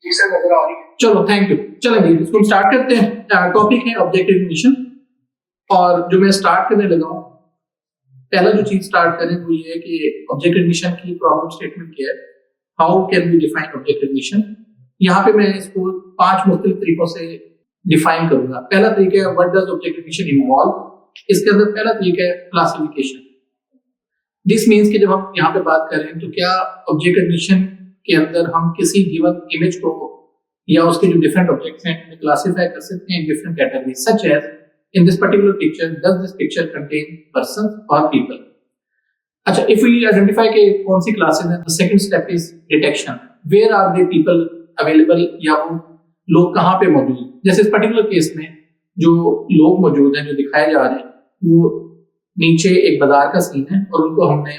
नजर आ रही है। चलो थैंक यू। चलेंगे इसको स्टार्ट करते हैं। टॉपिक है ऑब्जेक्ट रिकग्निशन और जो मैं स्टार्ट करने लगा हूँ, पहला जो चीज स्टार्ट करें वो ये है कि ऑब्जेक्ट रिकग्निशन की प्रॉब्लम स्टेटमेंट क्या है, how can we define object recognition. यहाँ पे मैं इसको 5 मुख्तलिफ तरीकों से डिफाइन करूंगा। पहला तरीका है what does object recognition involve. इसके अंदर पहला तरीका है क्लासिफिकेशन। दिस मीन्स कि जब हम यहाँ पे बात कर रहे हैं तो क्या ऑब्जेक्ट रिकग्निशन के अंदर हम किसी गिवन इमेज को या उसके जो डिफरेंट ऑब्जेक्ट्स हैं उन्हें क्लासिफाई कर सकते हैं in different categories, such as in this particular picture does this picture contain persons or people। अच्छा, if we identify के कौन सी क्लासेस हैं, the second step is detection, where are the people available, या वो लोग कहाँ पे मौजूद हैं। जैसे इस पर्टिकुलर केस में जो लोग मौजूद हैं जो दिखाए जा रहे हैं वो नीचे एक बाजार का सीन है और उनको हमने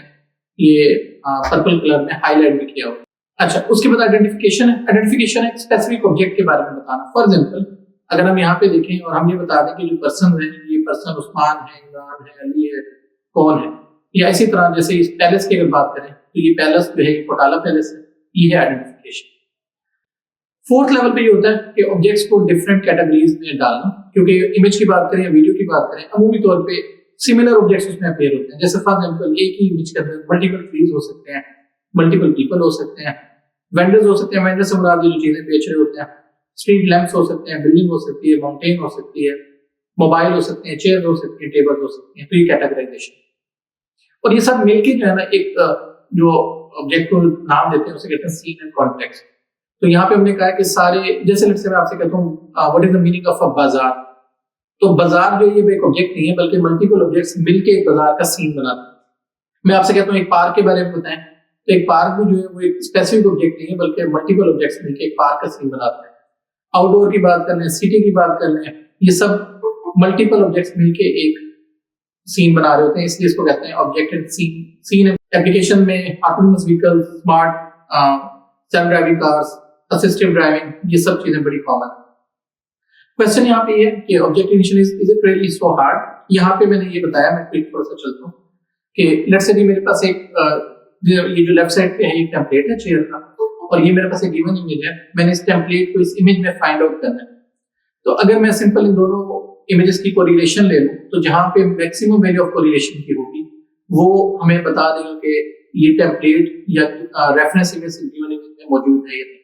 ये पर्पल कलर में हाईलाइट भी किया हुआ। अच्छा, उसके बाद आइडेंटिफिकेशन है। आइडेंटिफिकेशन है स्पेसिफिक ऑब्जेक्ट के बारे में बताना। फॉर एग्जांपल अगर हम यहाँ पे देखें और हम ये बता दें कि जो पर्सन है ये पर्सन उस्मान है, इमरान है, अली है, कौन है, या इसी तरह जैसे इस पैलेस की अगर बात करें तो ये पैलेस जो है कोटाला पैलेस है, ये है आइडेंटिफिकेशन। फोर्थ लेवल पे ये होता है कि ऑब्जेक्ट्स को डिफरेंट कैटेगरीज में डालना, क्योंकि इमेज की बात करें या वीडियो की बात करें अमूमी तौर पे सिमिलर ऑब्जेक्ट्स उसमें अपीयर होते हैं। जैसे फॉर एग्जांपल एक ही इमेज के अंदर मल्टीपल ट्रीज हो सकते हैं, मल्टीपल पीपल हो सकते हैं, वेंडर्स हो सकते हैं, वेंडर से मुराद जो चीजें बेच रहे होते हैं, स्ट्रीट लैंप्स हो सकते हैं, बिल्डिंग हो सकती है, माउंटेन हो सकती है, मोबाइल हो सकते हैं, चेयर हो सकती है, टेबल हो सकती है। तो ये कैटेगराइजेशन और ये सब मिलके जो है ना एक जो ऑब्जेक्ट को नाम देते हैं उसे कहते हैं सीन एंड कॉन्टेक्स्ट। तो यहाँ पे हमने कहा कि सारे, जैसे लेट्स से मैं आपसे कहता हूँ what is the meaning of a बाजार, तो बाजार जो ये एक ऑब्जेक्ट नहीं है बल्कि मल्टीपल ऑब्जेक्ट्स मिलके एक बाजार का सीन बनाते हैं। मैं आपसे कहता हूँ एक पार्क के बारे में बताएं तो एक पार्क में जो है वो एक स्पेसिफिक ऑब्जेक्ट नहीं है बल्कि मल्टीपल ऑब्जेक्ट्स मिलकर एक पार्क का सीन बनाते हैं। आउटडोर की बात कर लें, सिटी की बात कर लें, ये सब मल्टीपल ऑब्जेक्ट्स मिलके एक सीन बना रहे होते हैं, इसलिए इसको कहते हैं object and scene. Scene application में autonomous vehicle, smart self driving cars, assistive driving, ये सब चीजें बड़ी कॉमन है। क्वेश्चन यहाँ पे ये कि object recognition is it really so hard. यहाँ पे मैंने ये बताया, मैं क्विक थोड़ा सा चलता हूँ कि लेट्स से मेरे पास एक ये जो लेफ्ट साइड पे है एक टेम्पलेट है चेयर का और ये मेरे पास एक गिवन इमेज है। मैंने इस टेम्पलेट को इस इमेज में फाइंड आउट करना है। तो अगर मैं सिंपल इन दोनों इमेजेस की कोरिलेशन ले लूं तो जहां पे मैक्सिमम वैल्यू ऑफ कोरिलेशन की होगी वो हमें बता देगा कि ये टेम्पलेट या रेफरेंस इमेज गिवन इमेज में मौजूद है या नहीं।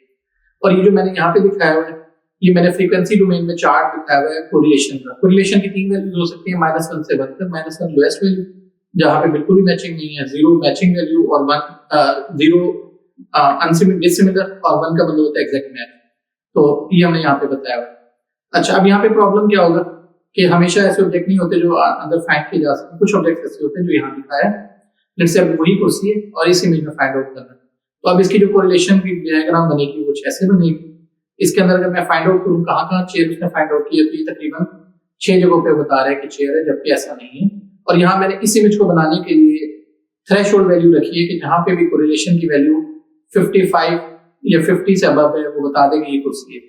और ये जो मैंने यहाँ पे दिखाया हुआ है ये मैंने फ्रीक्वेंसी डोमेन में चार्ट दिखाया हुआ है कोरिलेशन का। कोरिलेशन की 3 वैल्यूज हो सकती है, -1 से 1 तक। -1 लोएस्ट वैल्यू जहां पे बिल्कुल भी मैचिंग नहीं है, 0 मैचिंग वैल्यू और 1 0 डिसिमिलर और 1 का मतलब होता है एग्जैक्ट मैच। तो ये हमने यहाँ पे बताया हुआ है। अच्छा, अब यहाँ पे प्रॉब्लम क्या होगा कि हमेशा ऐसे ऑब्जेक्ट नहीं होते जो अंदर फाइंड किए जा सकते। कुछ ऑब्जेक्ट ऐसे होते हैं जो यहाँ दिखाया है, लेट्स से अब वही कुर्सी है और इस इमेज में फाइंड आउट करना है। तो अब इसकी जो कोरिलेशन की डायग्राम बनेगी वो ऐसे बनेगी। इसके अंदर अगर मैं फाइंड आउट करूँ कहाँ कहाँ चेयर उसने फाइंड आउट किया तो ये तकरीबन 6 जगहों पे बता रहा है कि चेयर है, जबकि ऐसा नहीं है। और यहाँ मैंने इस इमेज को बनाने के लिए थ्रेशोल्ड वैल्यू रखी है कि जहाँ पे भी कोरिलेशन की वैल्यू 55 या 50 से अबव है वो बता देगी ये कुर्सी है।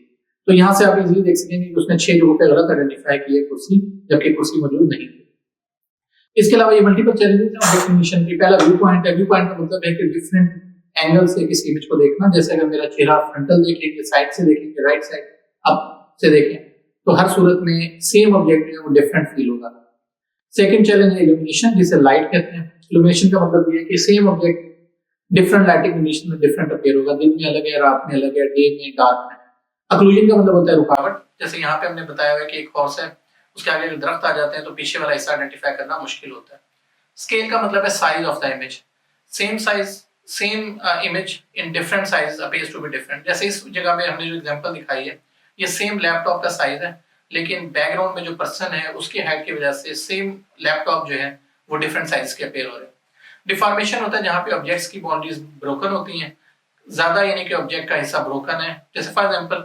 तो यहाँ से आप इजीली देख सकेंगे कि उसने 6 जगहों पे गलत आइडेंटिफाई की है कुर्सी, जबकि कुर्सी मौजूद नहीं है। इसके अलावा ये मल्टीपल चैलेंजेस हैं ऑब्जेक्ट रिकग्निशन की। पहला व्यू पॉइंट है। व्यू पॉइंट का मतलब है कि डिफरेंट एंगल से किसी इमेज को देखना। जैसे अगर मेरा चेहरा फ्रंटल देखेंगे, साइड से देखेंगे, राइट साइड, अप से देखें तो हर सूरत में सेम ऑब्जेक्ट है वो डिफरेंट फील होगा। सेकंड चैलेंज है इल्यूमिनेशन, जिसे लाइट कहते हैं। इल्यूमिनेशन का मतलब ये है कि same object different lighting condition में डिफरेंट अपीयर होगा, दिन में अलग है, रात में अलग है, डे में, डार्क में। अक्लूजन का मतलब होता है रुकावट। जैसे यहाँ पे हमने बताया हुआ है कि एक हॉर्स है, उसके आगे अगर दरख्त आ जाते हैं तो पीछे वाला हिस्सा आइडेंटिफाई करना मुश्किल होता है। स्केल का मतलब है size of the image. Same size, same image in different size appears to be different. जैसे इस जगह में हमने जो एग्जांपल दिखाई है ये सेम लैपटॉप का साइज है, लेकिन बैकग्राउंड में जो पर्सन है उसके हाइट की वजह से सेम लैपटॉप जो है वो डिफरेंट साइज के अपीयर हो रहे हैं। डिफॉर्मेशन होता है जहाँ पे ऑब्जेक्ट्स की बाउंड्रीज ब्रोकन होती हैं, ज्यादा यानी कि ऑब्जेक्ट का हिस्सा ब्रोकन है। जैसे फॉर एग्जांपल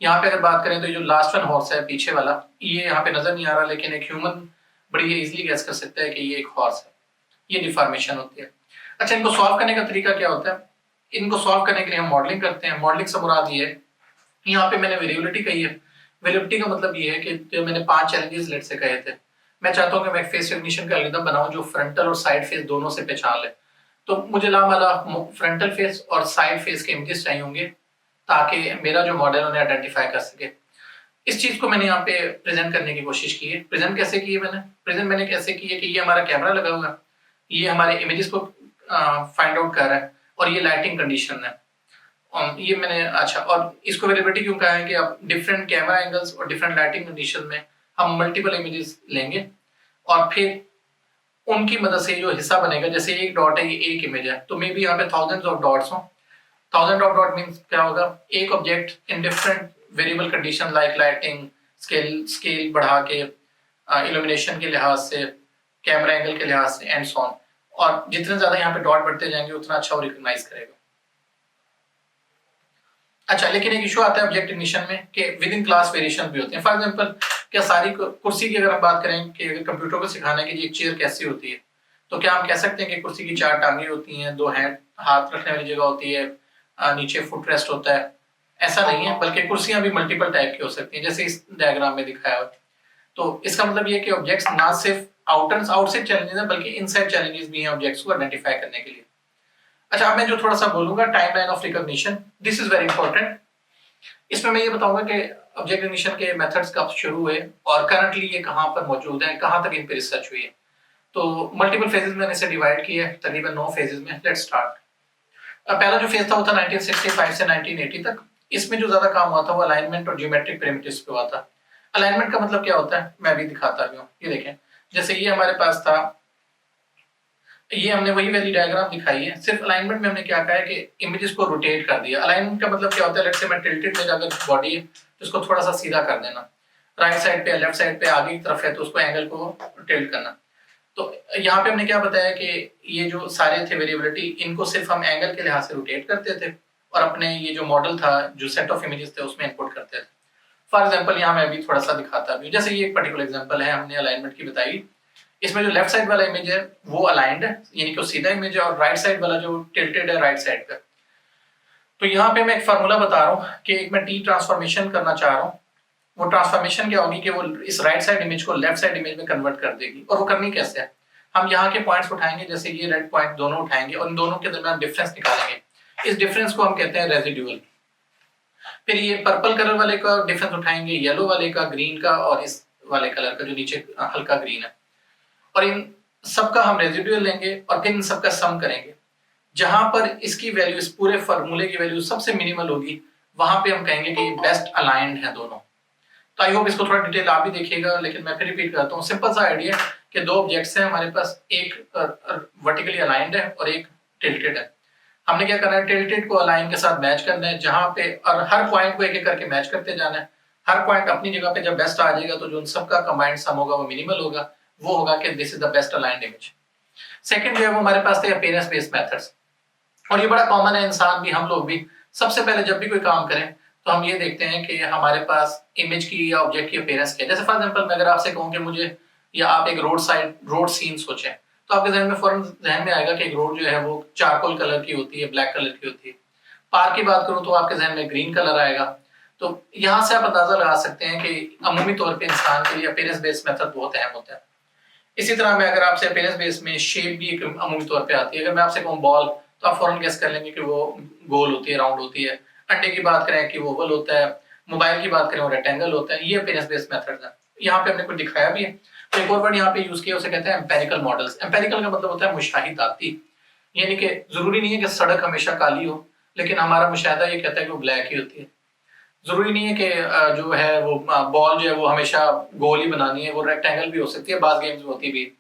यहाँ पे अगर बात करें तो ये जो लास्ट वन हॉर्स है पीछे वाला, ये यहाँ पे नजर नहीं आ रहा, लेकिन एक ह्यूमन बड़ी इजीली गेस कर सकता है कि ये एक हॉर्स है। ये डिफॉर्मेशन होती है। अच्छा, इनको सॉल्व करने का तरीका क्या होता है? इनको सॉल्व करने के लिए हम मॉडलिंग करते हैं। मॉडलिंग से मुराद ये है, यहाँ पे मैंने वेरिएबिलिटी कही है। वेरिएबिलिटी का मतलब ये है कि जो मैंने 5 चैलेंजेस लेट से कहे थे, मैं चाहता हूँ कि मैं फेस रिकग्निशन का एल्गोरिथम बनाऊं जो फ्रंटल और साइड फेस दोनों से पहचान ले। तो मुझे लामाला फ्रंटल फेस और साइड फेस के इमेजेस चाहिए होंगे ताकि मेरा जो मॉडल उन्हें आइडेंटिफाई कर सके। इस चीज को मैंने यहाँ पे प्रेजेंट करने की कोशिश की है। प्रेजेंट कैसे की है मैंने कैसे की है कि ये हमारा कैमरा लगा हुआ है, ये हमारे इमेजेस को फाइंड आउट कर रहा है और ये लाइटिंग कंडीशन है। ये मैंने अच्छा, और इसको वेरिएबिलिटी क्यों कहा है कि अब डिफरेंट कैमरा एंगल्स और डिफरेंट लाइटिंग कंडीशन में हम मल्टीपल इमेजेस लेंगे और फिर उनकी मदद से जो हिस्सा बनेगा, जैसे एक डॉट है, ये एक इमेज है, तो मे बी यहाँ पे थाउजेंड्स ऑफ डॉट्स हो। थाउजेंड ऑफ डॉट मीन्स क्या होगा, एक object in different variable condition like lighting, scale बढ़ा के, इल्यूमिनेशन के लिहाज से, कैमरा एंगल के लिहाज से एंड सो ऑन। और जितने ज्यादा यहाँ पे डॉट बढ़ते जाएंगे उतना अच्छा वो रिकॉग्नाइज करेगा। अच्छा, लेकिन एक इशू आता है ऑब्जेक्ट रिकॉग्निशन में कि विद इन क्लास वेरिएशन भी होते हैं। फॉर एग्जांपल, क्या सारी कुर्सी की अगर हम बात करें कि कंप्यूटर को सिखाना है कि एक चेयर कैसी होती है, तो क्या हम कह सकते हैं कि कुर्सी की 4 टांगे होती हैं, 2 हैंड हाथ रखने वाली जगह होती है, नीचे फुट रेस्ट होता है? ऐसा नहीं है, बल्कि कुर्सियां भी मल्टीपल टाइप की हो सकती हैं, जैसे इस डायग्राम में दिखाया हुआ। तो इसका मतलब ये है कि ऑब्जेक्ट्स ना सिर्फ आउटसाइड चैलेंजेस हैं, बल्कि इनसाइड चैलेंजेस भी हैं ऑब्जेक्ट्स को आइडेंटिफाई करने के लिए। अच्छा, अब मैं जो थोड़ा सा बोलूंगा timeline of recognition, this is very important. इसमें मैं ये बताऊंगा कि ऑब्जेक्ट रिकॉग्निशन के मेथड्स कब शुरू हुए और करंटली ये कहाँ पर मौजूद है, कहाँ तक इन पे रिसर्च हुई है। तो मल्टीपल फेजेस मैंने इसे डिवाइड किया है तकरीबन 9 फेजेस में। Let's start. पहला जो फेज था वो था 1965 से 1980 तक। इसमें जो ज्यादा काम हुआ था वो अलाइनमेंट और ज्योमेट्रिक पैरामीटर्स पे हुआ था। अलाइनमेंट का मतलब क्या होता है मैं भी दिखाता हूँ। ये देखें, जैसे ये हमारे पास था, ये हमने वही वाली डायग्राम दिखाई है, सिर्फ अलाइनमेंट में हमने क्या कहा है कि इमेजेस को रोटेट कर दिया। अलाइनमेंट का मतलब क्या होता है, लेट्स से मैं टिल्टेड में अगर बॉडी है तो इसको थोड़ा सा सीधा कर देना, राइट साइड पे लेफ्ट साइड पे आगे की तरफ है तो उसको एंगल को टिल्ट करना। तो यहाँ पे हमने क्या बताया कि ये जो सारे थे वेरिएबिलिटी, इनको सिर्फ हम एंगल के लिहाज से रोटेट करते थे और अपने ये जो मॉडल था, जो सेट ऑफ इमेजेस थे, उसमें इनपुट करते थे। फॉर एग्जाम्पल यहाँ मैं भी थोड़ा सा दिखाता हूँ, जैसे ये एक पर्टिकुलर एग्जाम्पल है, हमने अलाइनमेंट की बताई। इसमें जो लेफ्ट साइड वाला इमेज है वो अलाइंड है, यानी कि सीधा इमेज है, और राइट साइड वाला जो टिल्टेड है राइट साइड पे। तो यहाँ पे मैं एक फार्मूला बता रहा हूँ कि एक मैं टी ट्रांसफॉर्मेशन करना चाह रहा हूँ। वो ट्रांसफॉर्मेशन क्या होगी कि वो इस राइट साइड इमेज को लेफ्ट साइड इमेज में कन्वर्ट कर देगी। और वो करनी कैसे है, हम यहाँ के पॉइंट्स उठाएंगे, जैसे ये रेड पॉइंट दोनों उठाएंगे और इन दोनों के दरमियान डिफरेंस निकालेंगे। इस डिफरेंस को हम कहते हैं रेजिडुअल। फिर ये पर्पल कलर वाले का डिफरेंस उठाएंगे, येलो वाले का, ग्रीन का, और इस वाले कलर का जो नीचे हल्का ग्रीन है, और इन सबका हम रेजिडुअल लेंगे और फिर इन सबका सम करेंगे। जहां पर इसकी वैल्यू, इस पूरे फार्मूले की वैल्यू सबसे मिनिमल होगी, वहां पे हम कहेंगे कि बेस्ट अलाइंड है दोनों। तो आई होप इसको थोड़ा डिटेल आप भी देखिएगा, लेकिन मैं फिर रिपीट करता हूँ। सिंपल सा आइडिया कि 2 ऑब्जेक्ट्स हैं हमारे पास, एक वर्टिकली अलाइंड है और एक टिल्टेड है। हमने क्या करना है, टिल्टेड को अलाइन के साथ मैच करना है, जहां पे, और हर पॉइंट को एक एक करके मैच करते जाना है। हर पॉइंट अपनी जगह पे जब बेस्ट आ जाएगा तो जो उन सबका कंबाइंड सम होगा वो मिनिमल होगा, वो होगा कि this is the best aligned image. Second जो है वो हमारे पास थे अपीयरेंस बेस्ड मेथड्स, और ये बड़ा कॉमन है, इंसान भी, हम लोग भी। सबसे पहले जब भी कोई काम करें तो हम ये देखते हैं कि हमारे पास इमेज की या ऑब्जेक्ट की अपीयरेंस क्या है। जैसे फॉर एग्जांपल मैं अगर आपसे कहूं कि मुझे, या आप एक रोड सीन सोचें, तो आपके जहन में फौरन जहन में आएगा कि एक रोड जो है वो चारकोल कलर की होती है, ब्लैक कलर की होती है। पार्क की बात करूं तो आपके जहन में ग्रीन कलर आएगा। तो यहाँ से आप अंदाजा लगा सकते हैं कि अमूमी तौर पे इंसान के लिए अपीयरेंस बेस्ड मेथड बहुत अहम होता है। इसी तरह मैं अगर आपसे अपीयरेंस बेस में शेप भी एक अमूमी तौर पे आती है। अगर मैं आपसे कहूँ बॉल, तो आप फौरन गेस कर लेंगे कि वो गोल होती है, राउंड होती है। अंडे की बात करें कि वो ओवल होता है। मोबाइल की बात करें वो रेक्टेंगल होता है। ये अपीयरेंस बेस्ड मेथड है। यहाँ पे हमने कुछ दिखाया भी है। तो एक और वर्ड यहाँ पे यूज किया, उसे कहते हैं एम्पेरिकल मॉडल्स। एम्पेरिकल का मतलब होता है मुशाहिदाती, यानी कि जरूरी नहीं है कि सड़क हमेशा काली हो, लेकिन हमारा मुशाहिदा ये कहता है कि वो ब्लैक ही होती है। जरूरी नहीं है कि जो है वो बॉल जो है वो हमेशा गोल ही बनानी है, वो रेक्टेंगल भी हो सकती है, बाज गेम्स में होती भी,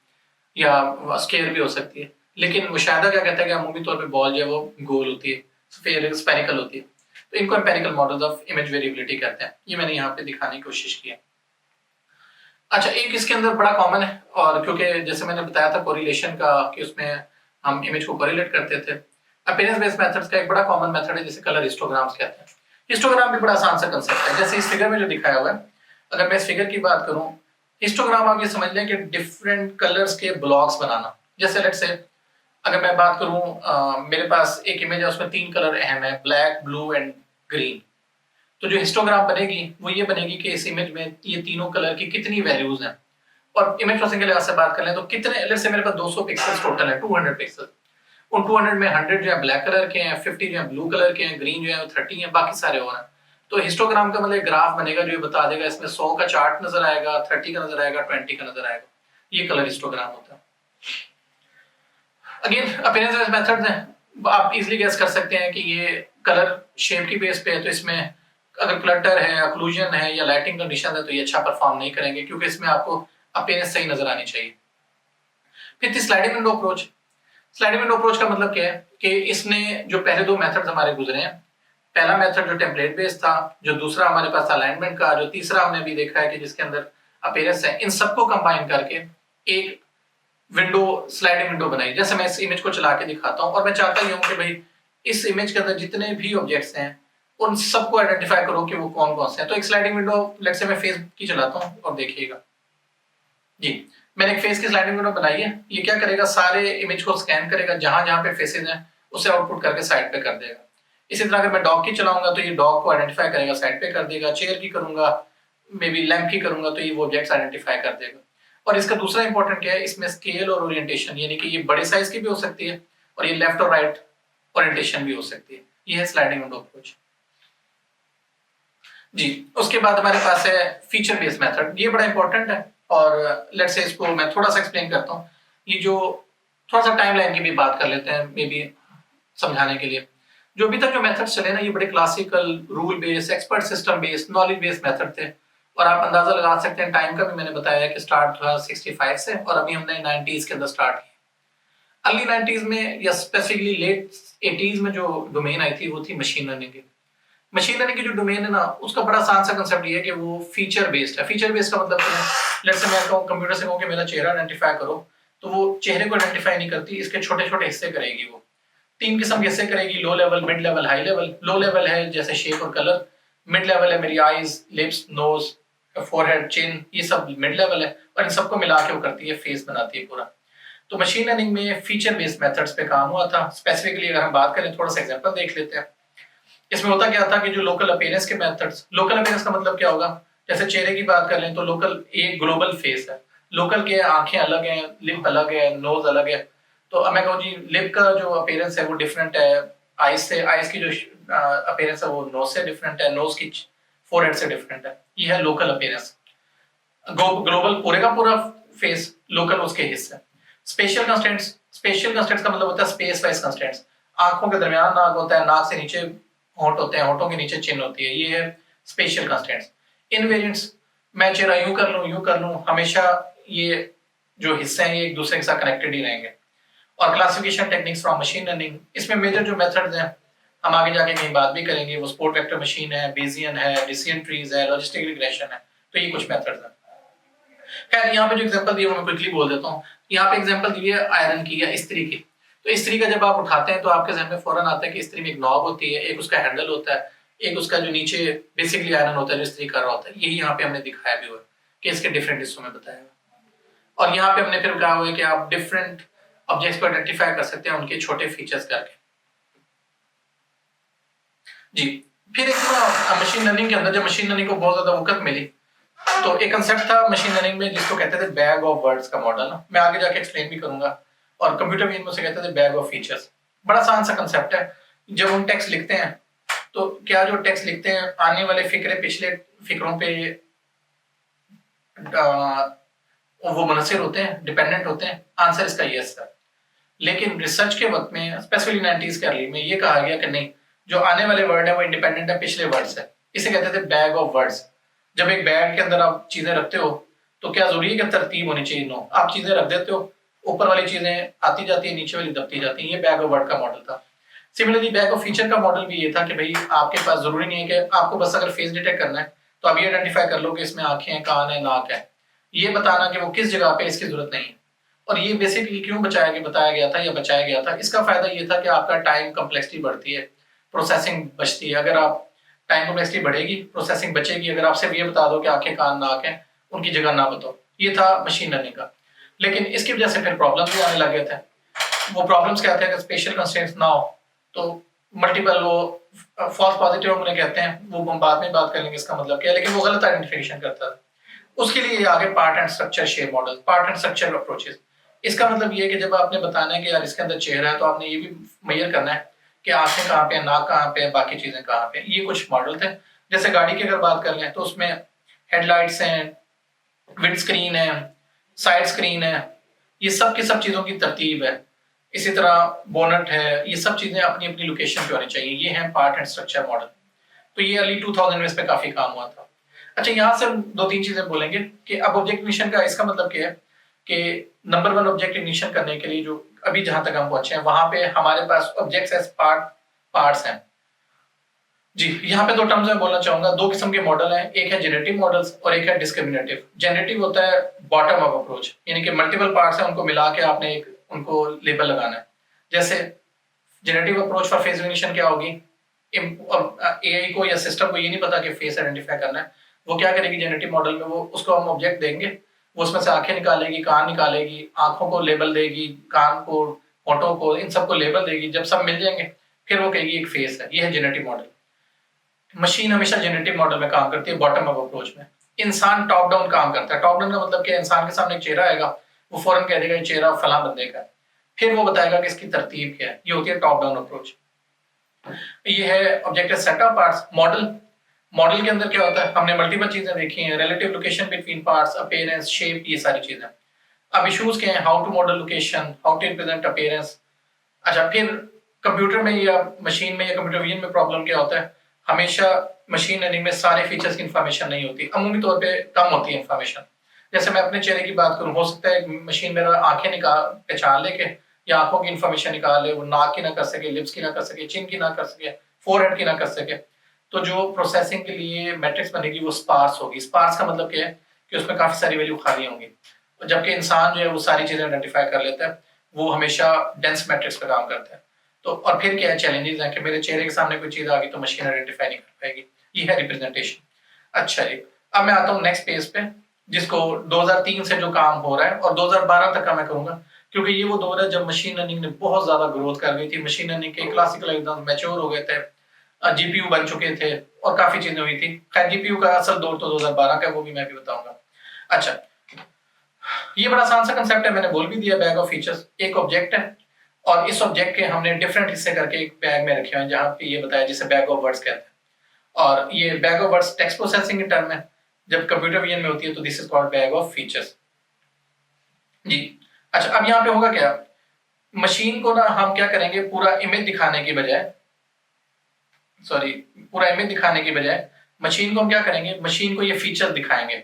या स्केयर भी हो सकती है। लेकिन मुशाहिदा क्या कहता है कि अमूमी तौर पे बॉल जो है वो गोल होती है, फिर स्फेरिकल होती है। तो इनको empirical models of image variability कहते हैं। ये मैंने यहाँ पे दिखाने की कोशिश की है। अच्छा, एक इसके अंदर बड़ा कॉमन है, और क्योंकि जैसे मैंने बताया था कोरिलेशन का, कि उसमें हम इमेज को कोरिलेट करते थे। अपीयरेंस बेस्ड मेथड्स का एक बड़ा कॉमन मेथड है जिसे कलर हिस्टोग्राम्स कहते हैं। हिस्टोग्राम भी बड़ा आसान सा कंसेप्ट है। जैसे इस फिगर में जो दिखाया हुआ है, अगर मैं इस फिगर की बात करूं, हिस्टोग्राम आप ये समझ लें कि डिफरेंट कलर्स के ब्लॉक्स बनाना। जैसे लेट्स से अगर मैं बात करूं, मेरे पास एक इमेज है, उसमें 3 कलर अहम है, ब्लैक, ब्लू एंड ग्रीन। तो जो हिस्टोग्राम बनेगी वो ये बनेगी कि इस इमेज में ये तीनों कलर की कितनी वैल्यूज हैं। और इमेज प्रोसेसिंग के लिहाज से बात कर लें तो कितने, लेट्स से मेरे पास 200 पिक्सल्स टोटल है, 200 पिक्सल। उन 200 में 100 जो है ब्लैक कलर के हैं, 50 जो है ब्लू कलर के हैं, ग्रीन जो है 30 है, बाकी सारे और हैं। तो हिस्टोग्राम का मतलब ग्राफ बनेगा जो ये बता देगा इसमें 100 का चार्ट नजर आएगा, 30 का नजर आएगा, 20 का नजर आएगा। ये कलर हिस्टोग्राम होता है। अगेन अपीयरेंस मेथड्स हैं, आप इजीली गेस कर सकते हैं कि ये कलर शेप की बेस पे है, तो इसमें अगर क्लटर है, ऑक्लूजन है या लाइटिंग कंडीशन है तो ये अच्छा परफॉर्म नहीं करेंगे, क्योंकि इसमें आपको अपीयरेंस सही नजर आनी चाहिए। फिर थी sliding window approach. Sliding window approach का मतलब क्या है कि इसने जो पहले दो मेथड्स हमारे गुजरे हैं, पहला मेथड जो टेम्पलेट बेस्ड था, जो दूसरा हमारे पास अलाइनमेंट का, जो तीसरा हमने भी देखा है कि जिसके अंदर अपीयरेंस है, इन सबको कंबाइन करके एक विंडो, स्लाइडिंग विंडो बनाई। जैसे मैं इस इमेज को चला के दिखाता हूं और मैं चाहता हूं कि भाई इस इमेज के अंदर जितने भी ऑब्जेक्ट्स हैं उन सबको आइडेंटिफाई करो कि वो कौन कौन से हैं। तो एक स्लाइडिंग विंडो लेट्स से मैं फेस की चलाता हूं और देखिएगा जी, मैंने एक फेस की स्लाइडिंग विंडो बनाई है। ये क्या करेगा, सारे इमेज को स्कैन करेगा, जहां जहां पे फेसेस हैं उसे आउटपुट करके साइड पे कर देगा। इसी तरह अगर मैं डॉग की चलाऊंगा तो ये डॉग को आइडेंटिफाई करेगा, साइड पे कर देगा। चेयर की करूंगा, मे बी लैंप की करूंगा तो ये वो ऑब्जेक्ट्स आइडेंटिफाई कर देगा। और इसका दूसरा इंपॉर्टेंट क्या है, इसमें स्केल और ओरिएंटेशन, यानी कि ये बड़े साइज की भी हो सकती है और ये लेफ्ट और राइट ओरिएंटेशन भी हो सकती है। ये है स्लाइडिंग विंडो अप्रोच जी। उसके बाद हमारे पास है फीचर बेस्ड मेथड। ये बड़ा इंपॉर्टेंट है और लेट्स से इसको मैं थोड़ा सा एक्सप्लेन करता हूँ। ये जो थोड़ा सा टाइमलाइन की भी बात कर लेते हैं मे बी समझाने के लिए। जो अभी तक जो मेथड्स चले ना, ये बड़े classical, rule based, expert system based, knowledge based method थे। और आप अंदाजा लगा सकते हैं, टाइम का भी मैंने बताया कि स्टार्ट हुआ 65 से और अभी हमने 90s के अंदर स्टार्ट किया। अर्ली 90s में या स्पेसिफिकली लेट 80s में जो डोमेन आई थी वो थी मशीन लर्निंग की। मशीन लर्निंग की जो डोमेन है ना, उसका बड़ा आसान सा कंसेप्ट ये है कि वो फीचर बेस्ड है। फीचर बेस्ड का मतलब क्या है, लेट्स से मैं कहूं कंप्यूटर से कहूं कि मेरा चेहरा आइडेंटिफाई करो, तो वो चेहरे को आइडेंटिफाई नहीं करती, इसके छोटे छोटे हिस्से करेगी। वो तीन किस्म के हिस्से करेगी, low level, mid level, high level. Low level है जैसे शेप और कलर, मिड लेवल है मेरी आईज, लिप्स, नोज, फोरहेड, चिन, ये सब मिड लेवल है। और इन सबको मिला के वो करती है, फेस बनाती है पूरा। तो मशीन लर्निंग में फीचर बेस्ड मेथड्स पे काम हुआ था। स्पेसिफिकली अगर हम बात करें, थोड़ा सा एग्जांपल देख लेते हैं। इसमें होता क्या था कि जो लोकल अपीयरेंस के मेथड्स, लोकल अपीयरेंस का मतलब क्या होगा, जैसे चेहरे की बात कर लें तो लोकल एक ग्लोबल फेस है। लोकल के आंखें अलग हैं, लिप अलग है, नोज अलग है। तो अब मैं कहूँ जी लिप का जो अपीयरेंस है वो डिफरेंट है आइज से, आइज की जो अपीयरेंस है वो नोज से डिफरेंट है, नोज की फोरहेड से डिफरेंट है। ये है लोकल अपीयरेंस। ग्लोबल पूरे का पूरा फेस, लोकल उसके हिस्से। स्पेशल कंस्ट्रेंट्स, स्पेशल कंस्ट्रेंट्स का मतलब होता है स्पेस वाइज कंस्ट्रेंट्स। आंखों के दरमियान नाक होता है, नाक से नीचे होंठ होते हैं, होंठों के नीचे चिन होती है। ये है स्पेशल कंस्ट्रेंट्स। इनवेरिएंट्स, मैं चेहरा यूं कर लूं, हमेशा ये जो हिस्से हैं ये एक दूसरे के साथ कनेक्टेड ही रहेंगे। और classification techniques from machine learning, इसमें मेजर जो मेथड्स हैं हम आगे जाके कहीं बात भी करेंगे, वो स्पोर्ट वेक्टर मशीन है, बेसियन है, डिसीजन ट्रीज है, लॉजिस्टिक रिग्रेशन है। तो ये कुछ मेथड्स हैं। खैर यहाँ पे जो एग्जांपल दिए वो मैं क्विकली बोल देता हूँ। यहाँ पे एग्जांपल दी है आयरन की या इस्त्री की। तो इस्त्री का जब आप उठाते हैं तो आपके ज़हन में फौरन आता है कि इस्त्री में एक नॉब होती है, एक उसका हैंडल होता है, एक उसका जो नीचे बेसिकली आयरन होता है जो इस्त्री कर रहा होता है। यही यहाँ पे हमने दिखाया भी हुआ है कि इसके डिफरेंट हिस्सों में बताया हुआ। और यहाँ पे हमने फिर कहा हुआ है कि आप डिफरेंट ऑब्जेक्ट्स को आइडेंटिफाई कर सकते हैं उनके छोटे फीचर्स करके जी। फिर एक मशीन लर्निंग के अंदर जब मशीन लर्निंग को बहुत ज्यादा वक़्त मिली तो एक कंसेप्ट था मशीन लर्निंग में जिसको कहते थे बैग ऑफ वर्ड्स का मॉडल। मैं आगे जाके एक्सप्लेन भी करूंगा। और कंप्यूटर विजन में से कहते थे बैग ऑफ फीचर्स। बड़ा आसान सा कंसेप्ट है। जब हम टेक्स्ट लिखते हैं तो क्या जो टेक्स्ट लिखते हैं आने वाले फिक्रे पिछले फिक्रों पे वो मुनहसिर होते हैं, डिपेंडेंट होते हैं? आंसर इसका यस है। लेकिन रिसर्च के वक्त में स्पेशली 90s के अर्ली में ये कहा गया कि नहीं, जो आने वाले वर्ड है वो इंडिपेंडेंट है पिछले वर्ड से। इसे कहते थे बैग ऑफ वर्ड्स। जब एक बैग के अंदर आप चीजें रखते हो तो क्या जरूरी है कि तरतीब होनी चाहिए? नो, आप चीजें रख देते हो, ऊपर वाली चीजें आती जाती है, नीचे वाली दबती जाती है। ये बैग ऑफ वर्ड का मॉडल था। सिमिलरली बैग ऑफ फीचर का मॉडल भी ये था कि भाई आपके पास जरूरी नहीं है कि आपको बस अगर फेस डिटेक्ट करना है तो आप ये आइडेंटिफाई कर लो कि इसमें आंखें हैं, कान है, नाक है। ये बताना कि वो किस जगह पे इसकी जरूरत नहीं है। और ये बेसिकली क्यों बताया गया था या बचाया गया था, इसका फायदा ये था कि आपका टाइम कम्प्लेक्सिटी बढ़ती है, प्रोसेसिंग बचती है। अगर आप टाइम कम्प्लेक्सिटी बढ़ेगी, प्रोसेसिंग बचेगी। अगर आप सिर्फ ये बता दो कि आंखें, कान, नाक है, उनकी जगह ना बताओ। ये था मशीन लर्निंग का। लेकिन इसकी वजह से फिर प्रॉब्लम भी आने लगे थे। वो प्रॉब्लम्स क्या थे? अगर स्पेशल कंस्ट्रेंट्स ना हो तो मल्टीपल वो फॉल्स पॉजिटिव उन्हें कहते हैं, वो हम बाद में बात करेंगे इसका मतलब क्या है। लेकिन वो गलत आइडेंटिफिकेशन करता था। उसके लिए आगे part and structure shape model, part and structure approaches. इसका मतलब ये है कि जब आपने बताना है कि यार इसके अंदर चेहरा है, तो आपने ये भी मेजर करना है कि आंखें कहाँ पे हैं, नाक कहाँ पे है, बाकी चीजें कहाँ पे हैं। ये कुछ मॉडल थे। जैसे गाड़ी की अगर बात कर लें तो उसमें हेडलाइट्स हैं, विंड स्क्रीन है, साइड स्क्रीन है, ये सब की सब चीजों की तरतीब है। इसी तरह बोनट है, ये सब चीजें अपनी अपनी लोकेशन पे होनी चाहिए। ये है पार्ट एंड स्ट्रक्चर मॉडल। तो ये अर्ली 2000 में इस पे काफी काम हुआ था। अच्छा, यहाँ से हम दो तीन चीजें बोलेंगे कि अब ऑब्जेक्ट इग्निशन का इसका मतलब क्या है कि नंबर वन ऑब्जेक्ट इग्निशन करने के लिए जो अभी जहां तक हम पहुंचे हैं, वहां पे हमारे पास ऑब्जेक्ट्स एज पार्ट्स हैं। जी, यहाँ पे दो टर्म्स में बोलना चाहूंगा। दो किस्म के मॉडल हैं, एक है जनरेटिव मॉडल्स और एक है डिस्क्रिमिनेटिव। जनरेटिव होता है बॉटम अप अप्रोच, यानी कि मल्टीपल पार्ट्स हैं, उनको मिला के आपने एक उनको लेबल लगाना है। जैसे generative approach for face recognition क्या होगी, एआई को या सिस्टम को ये नहीं पता कि फेस आइडेंटिफाई करना है। वो क्या करेगी जनरेटिव मॉडल में, वो उसको हम ऑब्जेक्ट देंगे, वो उसमें से आंखें निकालेगी, कान निकालेगी, आंखों को लेबल देगी, कान को, होठों को, इन सबको लेबल देगी। जब सब मिल जाएंगे फिर वो कहेगी एक फेस है। ये है जनरेटिव मॉडल। मशीन हमेशा जेनेटिव मॉडल में काम करती है, बॉटम अप अप्रोच में। इंसान टॉप डाउन काम करता है। टॉप डाउन का मतलब कि इंसान के सामने एक चेहरा आएगा, वो फौरन कह देगा ये चेहरा फलां बंदे का है, फिर वो बताएगा कि इसकी तरतीब क्या है। ये होती है टॉप डाउन अप्रोच। ये है objective set of parts. Model, model के अंदर क्या होता है, हमने मल्टीपल चीजें देखी हैं, relative location between parts, appearance, shape, ये सारी चीजें। अब इश्यूज क्या है, how to model location, how to represent appearance. अच्छा, फिर कंप्यूटर में या मशीन में या कंप्यूटर विजन में प्रॉब्लम क्या होता है, हमेशा मशीन लर्निंग में सारे फीचर्स की इंफॉर्मेशन नहीं होती, अमूमी तौर पे कम होती है इंफॉर्मेशन। जैसे मैं अपने चेहरे की बात करूं, हो सकता है मशीन मेरा आंखें निकाल पहचान लेके या आंखों की इंफॉर्मेशन निकाल ले, वो नाक की ना कर सके, लिप्स की ना कर सके, चिन की ना कर सके, फोरहेड की ना कर सके। तो जो प्रोसेसिंग के लिए मैट्रिक्स बनेगी वो स्पार्स होगी। स्पार्स का मतलब क्या है कि उसमें काफी सारी वैल्यू खाली होंगी, जबकि इंसान जो है वो सारी चीजें आइडेंटिफाई कर लेता है, वो हमेशा डेंस मैट्रिक्स पे काम करता है। तो और फिर क्या है, चैलेंजेस हैं कि मेरे चेहरे के सामने कोई चीज आ गई तो मशीन आइडेंटिफाई नहीं कर पाएगी। ये है रिप्रेजेंटेशन। अच्छा जी, अब मैं आता हूँ नेक्स्ट पेज पे, जिसको 2003 से जो काम हो रहा है और 2012 तक का मैं करूंगा, क्योंकि ये वो दौर है जब मशीन लर्निंग ने बहुत ज्यादा ग्रोथ कर गई थी। मशीन लर्निंग के क्लासिकल एल्गोरिथम मैच्योर हो गए थे, जीपीयू बन चुके थे और काफी चीजें हुई थी। खैर, जीपीयू का असल दौर तो 2012 का, वो भी मैं भी बताऊंगा। अच्छा, ये बड़ा आसान सा कंसेप्ट है, मैंने बोल भी दिया। बैग ऑफ फीचर्स एक ऑब्जेक्ट है और इस ऑब्जेक्ट के हमने डिफरेंट हिस्से करके एक बैग में रखे हैं, जहां पे ये बताया जिसे बैग ऑफ वर्ड्स कहते हैं। और ये bag of words text processing की टर्म है, जब कंप्यूटर विजन में होती है तो this is called bag of features. जी, अच्छा, अब यहाँ पे होगा क्या, मशीन को ना हम क्या करेंगे, पूरा इमेज दिखाने की बजाय, सॉरी, पूरा इमेज दिखाने की बजाय मशीन को हम क्या करेंगे, मशीन को ये फीचर दिखाएंगे।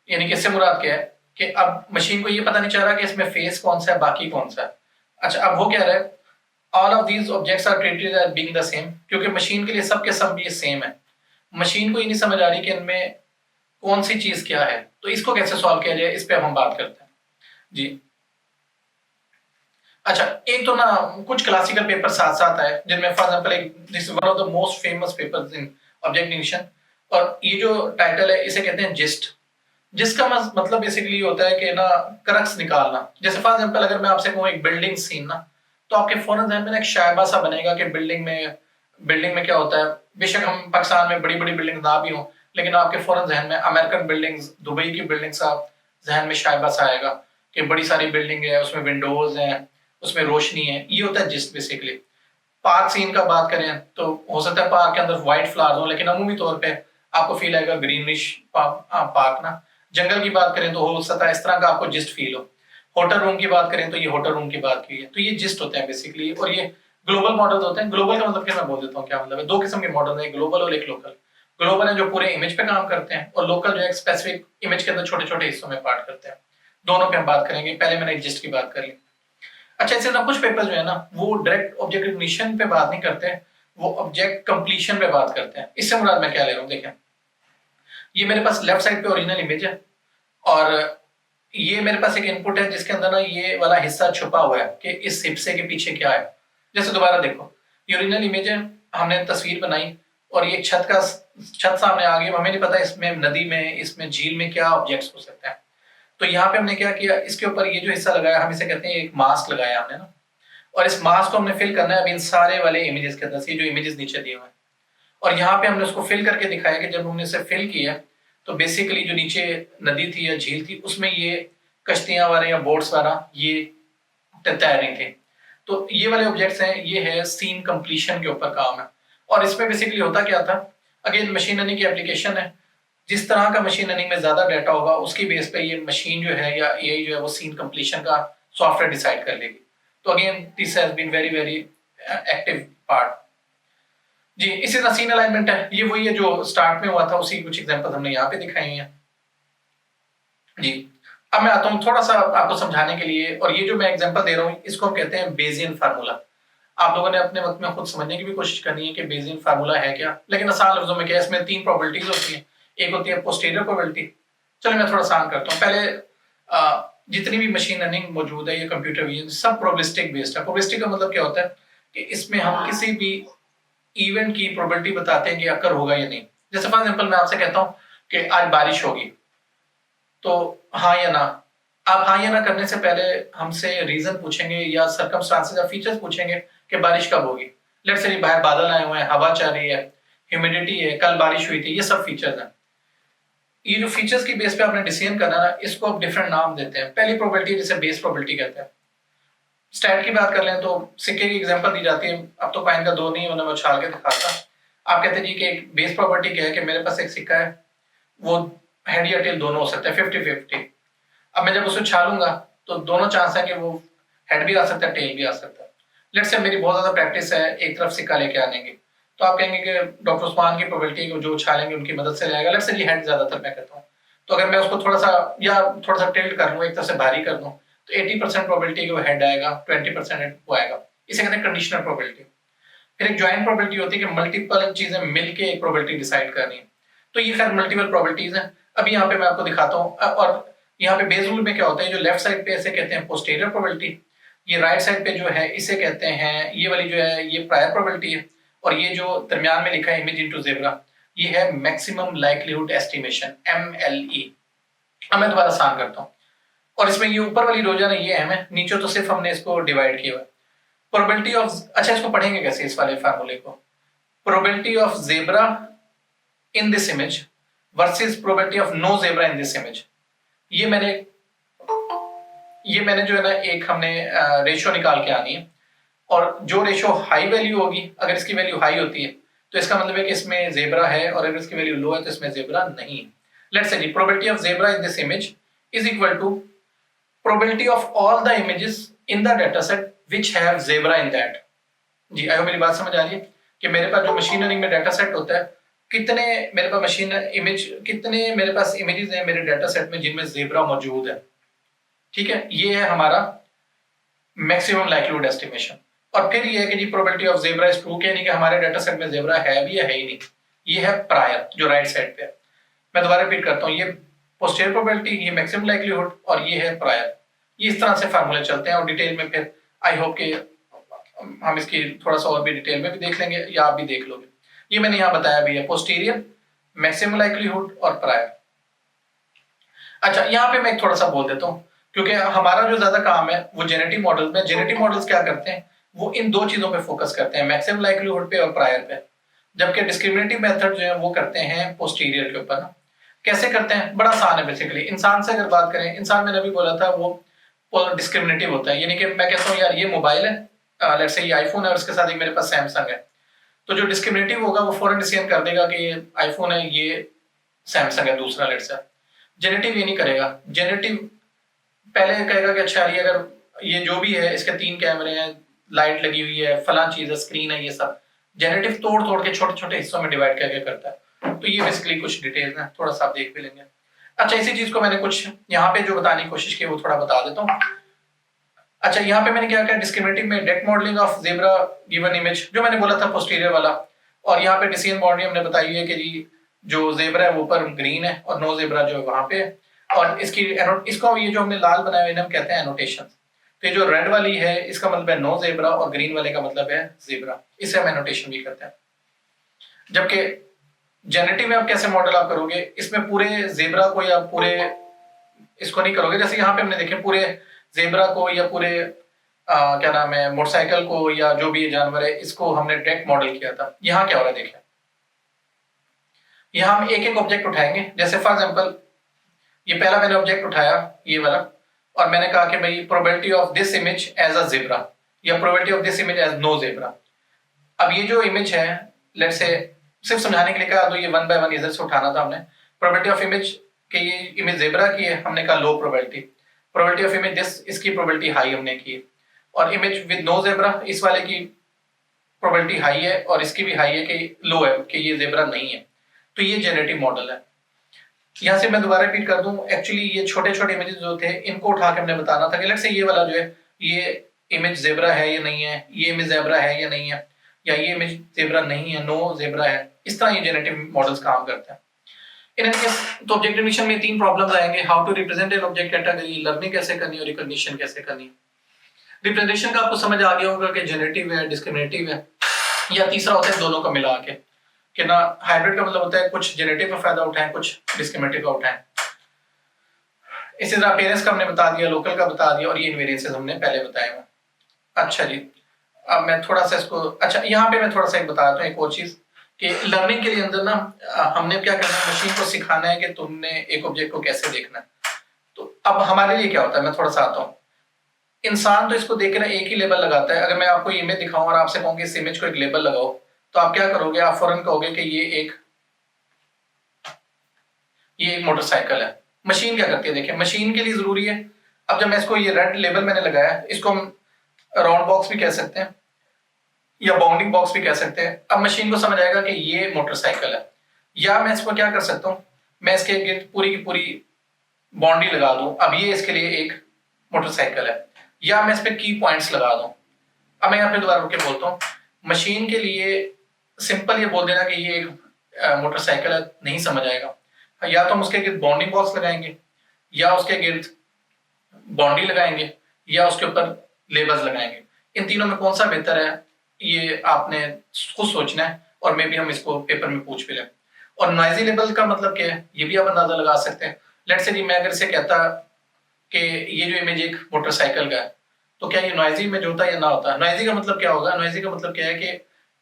यानी कि इससे मुराद क्या है कि अब मशीन को ये पता नहीं चल रहा कि इसमें फेस कौन सा है, बाकी कौन सा है। अच्छा, अब वो कह रहा है all of these objects are treated as being the same, क्योंकि मशीन के लिए सब के सब ये सेम है। मशीन को ये नहीं समझ आ रही कि इनमें कौन सी चीज क्या है। तो इसको कैसे सॉल्व किया जाए, इस पे अब हम बात करते हैं जी। अच्छा, एक तो ना कुछ क्लासिकल पेपर साथ साथ आए, जिनमें फॉर एग्जांपल एक this one of the most famous papers in object ignition, और ये जो टाइटल है इसे कहते हैं जिस्ट। जिसका मतलब बेसिकली होता है कि ना क्रक्स निकालना। जैसे फॉर एग्जांपल अगर मैं आपसे कहूँ एक बिल्डिंग सीन ना, तो आपके फौरन ज़हन में ना एक शायबा सा बनेगा कि बिल्डिंग में क्या होता है। बेशक हम पाकिस्तान में बड़ी बड़ी बिल्डिंग ना भी हों, लेकिन आपके फौरन जहन में अमेरिकन बिल्डिंग्स, दुबई की बिल्डिंग्स का जहन में शायबा सा आएगा कि बड़ी सारी बिल्डिंग है, उसमें विंडोज हैं, उसमें रोशनी है। ये होता है जिस्ट बेसिकली। पार्क सीन का बात करें तो हो सकता है पार्क के अंदर व्हाइट फ्लावर्स हो, लेकिन अमूमी तौर पे आपको फील आएगा ग्रीनिश पार्क ना। जंगल की बात करें तो हो सकता है इस तरह का आपको जिस्ट फील हो। होटल रूम की बात करें तो ये होटल रूम की बात की है। तो ये जिस्ट होते हैं बेसिकली, और ये ग्लोबल मॉडल होते हैं। ग्लोबल का मतलब क्या, मैं बोल देता हूँ क्या मतलब है। दो किस्म के मॉडल हैं, ग्लोबल और एक लोकल। ग्लोबल है जो पूरे इमेज पे काम करते हैं, और लोकल जो है स्पेसिफिक इमेज के अंदर छोटे छोटे हिस्सों में पार्ट करते हैं। दोनों पे हम बात करेंगे। पहले मैंने जिस्ट की बात कर ली। अच्छा, इससे ना कुछ पेपर जो है ना वो डायरेक्ट ऑब्जेक्ट रिकग्निशन पे बात नहीं करते, वो ऑब्जेक्ट कंप्लीशन पे बात करते हैं। इससे मुराद मैं क्या ले रहा हूँ, देखें, ये मेरे पास लेफ्ट साइड पे ओरिजिनल इमेज है, और ये मेरे पास एक इनपुट है जिसके अंदर ना ये वाला हिस्सा छुपा हुआ है कि इस हिस्से के पीछे क्या है। जैसे दोबारा देखो, ये ओरिजिनल इमेज है, हमने तस्वीर बनाई और ये छत सामने आ गई। हमें नहीं पता इसमें नदी में, इसमें झील में क्या ऑब्जेक्ट्स हो सकते हैं। तो यहाँ पे हमने क्या किया, इसके ऊपर ये जो हिस्सा लगाया, हम इसे कहते हैं एक मास्क लगाया हमने ना, और इस मास्क को हमने फिल करना है अब इन सारे वाले इमेजेस के अंदर से, जो इमेजेस नीचे दिए हुए हैं। और यहाँ पे हमने उसको फिल करके दिखाया कि जब हमने इसे फिल किया तो बेसिकली जो नीचे नदी थी या झील थी उसमें ये कश्तियां वगैरह या बोट्स वगैरह ये तैर रही थी। तो ये वाले ऑब्जेक्ट्स हैं, ये है सीन कंप्लीशन के ऊपर काम है। और इसमें बेसिकली होता क्या था, अगेन मशीन लर्निंग की एप्लीकेशन है। जिस तरह का मशीन लर्निंग में ज्यादा डाटा होगा उसकी बेस पे ये मशीन जो है या एआई जो है वो सीन कंप्लीशन का सॉफ्टवेयर डिसाइड कर लेगी। तो again this has been very very active part. जी, इसी तरह सीन अलाइनमेंट है, ये वही है जो स्टार्ट में हुआ था, उसी कुछ एग्जांपल हमने यहाँ पे दिखाई हैं। जी, अब मैं आता हूँ थोड़ा सा आपको समझाने के लिए, और ये जो मैं एग्जांपल दे रहा हूँ इसको हम कहते हैं बेजियन फार्मूला। आप लोगों ने अपने वक्त में खुद समझने की भी कोशिश करनी है कि बेजियन फार्मूला है क्या, लेकिन आसान लफ्जों में क्या है, इसमें 3 प्रोबेबिलिटीज होती हैं। एक होती है पोस्टीरियर प्रोबेबिलिटी। चलिए मैं थोड़ा आसान करता हूँ। पहले जितनी भी मशीन लर्निंग मौजूद है, ये कंप्यूटर विजन सब प्रोबेबिलिस्टिक बेस्ड है। प्रोबेबिलिस्टिक का मतलब क्या होता है कि इसमें हम किसी भी इवेंट की प्रोबेबिलिटी बताते हैं कि अकर होगा या नहीं। जैसे फॉर एग्जांपल मैं आपसे कहता हूँ कि आज बारिश होगी, तो हाँ या ना। आप हाँ या ना करने से पहले हमसे रीजन पूछेंगे या सर्कमस्टांसेस या फीचर्स पूछेंगे कि बारिश कब होगी। लेट्स से बाहर बादल आए हुए हैं, हवा चल रही है, ह्यूमिडिटी है, कल बारिश हुई थी, ये सब फीचर्स हैं। ये जो फीचर्स की बेस पे आपने डिसीजन करना है ना, इसको आप डिफरेंट नाम देते हैं। पहली प्रोबेबिलिटी जिसे बेस प्रोबेबिलिटी कहते हैं। स्टैट की बात कर लें तो सिक्के की एग्जांपल दी जाती है। अब तो कॉइन का दो नहीं, मैं उछाल के दिखाता। आप कहते हैं जी कि एक बेस प्रोबेबिलिटी क्या है कि मेरे पास एक सिक्का है, वो हेड या टेल दोनों हो सकता है, 50-50। अब मैं जब उसे उछालूंगा तो दोनों चांस है कि वो हेड भी आ सकता है, टेल भी आ सकता है। लेट्स से मेरी बहुत ज्यादा प्रैक्टिस है एक तरफ सिक्का लेके आने की, तो आप कहेंगे कि डॉक्टर उस्मान की प्रोबेबिलिटी को जो उछालेंगे उनकी मदद से जाएगा। लेट्स से ये हेड ज्यादातर मैं कहता हूँ, तो अगर मैं उसको थोड़ा सा या थोड़ा सा टिल्ट कर लूँ, एक तरफ से भारी कर दूँ, तो 80% प्रोबेबिलिटी कि वो हेड आएगा, 20% वो आएगा। इसे कहते हैं कंडीशनल प्रोबेबिलिटी। फिर एक ज्वाइंट प्रोबेबिलिटी होती है कि मल्टीपल चीजें मिलके एक प्रोबेबिलिटी डिसाइड करनी है। तो ये खैर मल्टीपल प्रोबेबिलिटीज हैं। अभी यहाँ पे मैं आपको दिखाता हूँ। और यहाँ पे बेस रूल में क्या होता है, जो लेफ्ट साइड पे इसे कहते हैं पोस्टीरियर प्रोबेबिलिटी, ये राइट साइड पे जो है इसे कहते हैं, ये वाली जो है ये प्रायर प्रोबेबिलिटी है, और ये जो दरमियान में लिखा है इमेज इनटू ज़ेब्रा, ये है मैक्सिमम लाइक्लीहुड एस्टिमेशन, MLE। अब मैं दोबारा आसान करता हूँ, और इसमें ये ऊपर वाली रो जाना ये अहम है, नीचे तो सिर्फ हमने इसको डिवाइड किया हुआ है। प्रोबेबिलिटी ऑफ, अच्छा इसको पढ़ेंगे कैसे इस वाले फार्मूले को, probability of zebra in this image versus probability of no zebra in this image. ये मैंने जो है ना एक हमने रेशियो निकाल के आनी है, और जो रेशियो हाई वैल्यू होगी, अगर इसकी वैल्यू हाई होती है तो इसका मतलब है कि इसमें ज़ेब्रा है, और अगर इसकी वैल्यू लो है तो इसमें ज़ेब्रा नहीं है। लेट्स से जी probability of zebra in this image is equal to probability of all the images in the data set which have zebra in that. जी, आई होप मेरी बात समझ आ रही है कि मेरे पास जो मशीन लर्निंग में डाटा सेट होता है, कितने मेरे पास कितने मेरे पास इमेजेस हैं मेरे डाटा सेट में जिनमें ज़ेब्रा मौजूद है। ठीक है, ये है हमारा मैक्सिमम लाइक्लीहुड एस्टिमेशन। और फिर ये है कि जी probability of zebra is true, यानी कि हमारे डाटा सेट में ज़ेब्रा है भी या है ही नहीं। ये है प्रायर जो राइट साइड पे है। मैं दोबारा रिपीट करता हूँ, ये पोस्टीरियर प्रोबेबिलिटी, ये मैक्सिमम लाइक्लीहुड, और ये है प्रायर। ये इस तरह से फार्मूले चलते हैं, और डिटेल में फिर आई होप कि हम इसकी थोड़ा सा और भी डिटेल में भी देख लेंगे, या आप भी देख लोगे। ये मैंने यहाँ बताया भी है, पोस्टीरियर, मैक्सिमम लाइक्लीहुड और प्रायर। अच्छा, यहाँ पे मैं थोड़ा सा बोल देता हूँ, क्योंकि हमारा जो ज्यादा काम है वो जेनेटिक मॉडल्स में। जेनेटिक मॉडल्स क्या करते हैं, वो इन दो चीजों पे फोकस करते हैं, मैक्सिमम लाइक्लीहुड पे और प्रायर पे, जबकि डिस्क्रिमिनेटिव मेथड जो है वो करते हैं पोस्टीरियर के ऊपर ना। कैसे करते हैं, बड़ा आसान है। बेसिकली इंसान से अगर बात करें, इंसान मैंने अभी बोला था वो डिस्क्रिमिनेटिव होता है, यानी कि मैं कहता हूँ यार ये मोबाइल है, लेट्स से ये आईफोन है और इसके साथ एक मेरे पास सैमसंग है, तो जो डिस्क्रिमिनेटिव होगा वो फौरन डिसीजन कर देगा कि ये आईफोन है, ये सैमसंग है दूसरा। लेट्स से जेनेटिव ये नहीं करेगा। जेनेटिव पहले कहेगा कि अच्छा ये अगर ये जो भी है इसके 3 कैमरे हैं, लाइट लगी हुई है, फला चीज है, स्क्रीन है, ये सब जेनेटिव तोड़ तोड़ के छोटे छोटे हिस्सों में डिवाइड करके करता है। तो ये बेसिकली कुछ डिटेल्स हैं, थोड़ा सा आप देख भी लेंगे। अच्छा, इसी चीज को मैंने कुछ यहाँ पे जो बताने की कोशिश की वो थोड़ा बता देता हूँ। अच्छा, यहाँ पे मैंने क्या किया, डिस्क्रिमिनेटिव में direct modelling of zebra given image जो मैंने बोला था पोस्टीरियर वाला, और यहाँ पे डिसीजन बाउंड्री हमने बताई है कि जी जो ज़ेब्रा है वो ऊपर ग्रीन है और नो ज़ेब्रा जो है वहां पे है। और इसको ये जो हमने लाल बनाया है हम कहते हैं एनोटेशन। तो ये जो रेड वाली है इसका मतलब है नो ज़ेब्रा, और ग्रीन वाले का मतलब है ज़ेब्रा, इसे हम एनोटेशन भी करते हैं। जबकि जेनेटिव में आप कैसे मॉडल आप करोगे, इसमें पूरे ज़ेब्रा को या पूरे इसको नहीं करोगे। जैसे यहाँ पे हमने देखे पूरे ज़ेब्रा को या पूरे क्या नाम है मोटरसाइकिल को या जो भी जानवर है इसको हमने डायरेक्ट मॉडल किया था। यहाँ क्या हो रहा है देखिए, यहाँ हम एक एक ऑब्जेक्ट उठाएंगे। जैसे फॉर एग्जांपल ये पहला मैंने ऑब्जेक्ट उठाया, ये वाला, और मैंने कहा कि भाई probability of this image as a zebra या probability of this image as no zebra. अब ये जो इमेज है, लेट्स से सिर्फ समझाने के लिए कहा, तो ये 1 बाय 1 इधर से उठाना था हमने। प्रोबेबिलिटी ऑफ इमेज कि ये इमेज ज़ेब्रा की है, हमने कहा लो probability. Probability of image this, इसकी प्रोबेबिलिटी हाई हमने की। और इमेज विद नो ज़ेब्रा, इस वाले की प्रोबेबिलिटी हाई है और इसकी भी हाई है कि लो है कि ये ज़ेब्रा नहीं है। तो ये जनरेटिव मॉडल है। यहाँ से मैं दोबारा रिपीट कर दूं, एक्चुअली ये छोटे छोटे इमेजेस जो थे इनको उठा के हमने बताना था कि लेट्स से ये वाला जो है ये इमेज ज़ेब्रा है या नहीं है, ये इमेज ज़ेब्रा है या नहीं है, या ये इमेज ज़ेब्रा नहीं है, नो ज़ेब्रा है। इस तरह ये जनरेटिव मॉडल्स काम करते हैं। इन एनी केस, तो ऑब्जेक्ट रिकग्निशन में 3 प्रॉब्लम्स आएंगे। How to represent an object category, learning कैसे करनी और रिकग्निशन कैसे करनी। रिप्रेजेंटेशन का आपको समझ आ गया होगा कि जनरेटिव है, डिस्क्रिमिनेटिव है, या तीसरा होता है दोनों का मिला के कि ना हाइब्रिड का मतलब होता है कुछ जनरेटिव का फायदा उठाएं, कुछ डिस्क्रिमिनेटिव का उठाएं। इसी तरह अपियरेंस का हमने बता दिया, लोकल का बता दिया, और ये इनवेरिएंसेस हमने पहले बताए हुए। अच्छा जी, अब मैं थोड़ा सा इसको, अच्छा यहाँ पे मैं थोड़ा सा एक बता दूं एक और चीज कि लर्निंग के लिए अंदर ना हमने क्या करना है, मशीन को सिखाना है कि तुमने एक ऑब्जेक्ट को कैसे देखना है। तो अब हमारे लिए क्या होता है, मैं थोड़ा सा आता हूँ। इंसान तो इसको देख के ना एक ही लेबल लगाता है। अगर मैं आपको इमेज दिखाऊं और आपसे कहूँ कि इस इमेज को एक लेबल लगाओ, तो आप क्या करोगे, आप फौरन कहोगे कि ये एक मोटरसाइकिल है। मशीन क्या करती है, देखिए मशीन के लिए जरूरी है। अब जब मैं इसको ये रेड लेबल मैंने लगाया, इसको हम राउंड बॉक्स भी कह सकते हैं या बाउंडिंग बॉक्स भी कह सकते हैं। अब मशीन को समझ आएगा कि ये मोटरसाइकिल है। या मैं इसको क्या कर सकता हूँ, मैं इसके गिर्द पूरी की पूरी बाउंड्री लगा दूं, अब ये इसके लिए एक मोटरसाइकिल है। या मैं इस पे की पॉइंट्स लगा दूं। अब मैं यहाँ पे दोबारा रुक के बोलता हूँ, मशीन के लिए सिंपल ये बोल देना कि ये एक मोटरसाइकिल है नहीं समझ आएगा। या तो हम उसके गिर्द बाउंडिंग बॉक्स लगाएंगे, या उसके गिर्द बाउंड्री लगाएंगे, या उसके ऊपर लेबल्स लगाएंगे। इन तीनों में कौन सा बेहतर है ये आपने खुद सोचना है, और मे भी हम इसको पेपर में पूछ भी लें। और नॉइजी लेबल का मतलब क्या है ये भी आप अंदाजा लगा सकते हैं। लेट्स से जी मैं अगर इसे कहता कि ये जो इमेज एक मोटरसाइकिल का है, तो क्या ये नॉइजी इमेज होता है या ना होता है। नॉइजी का मतलब क्या होगा, नॉइजी का मतलब क्या है कि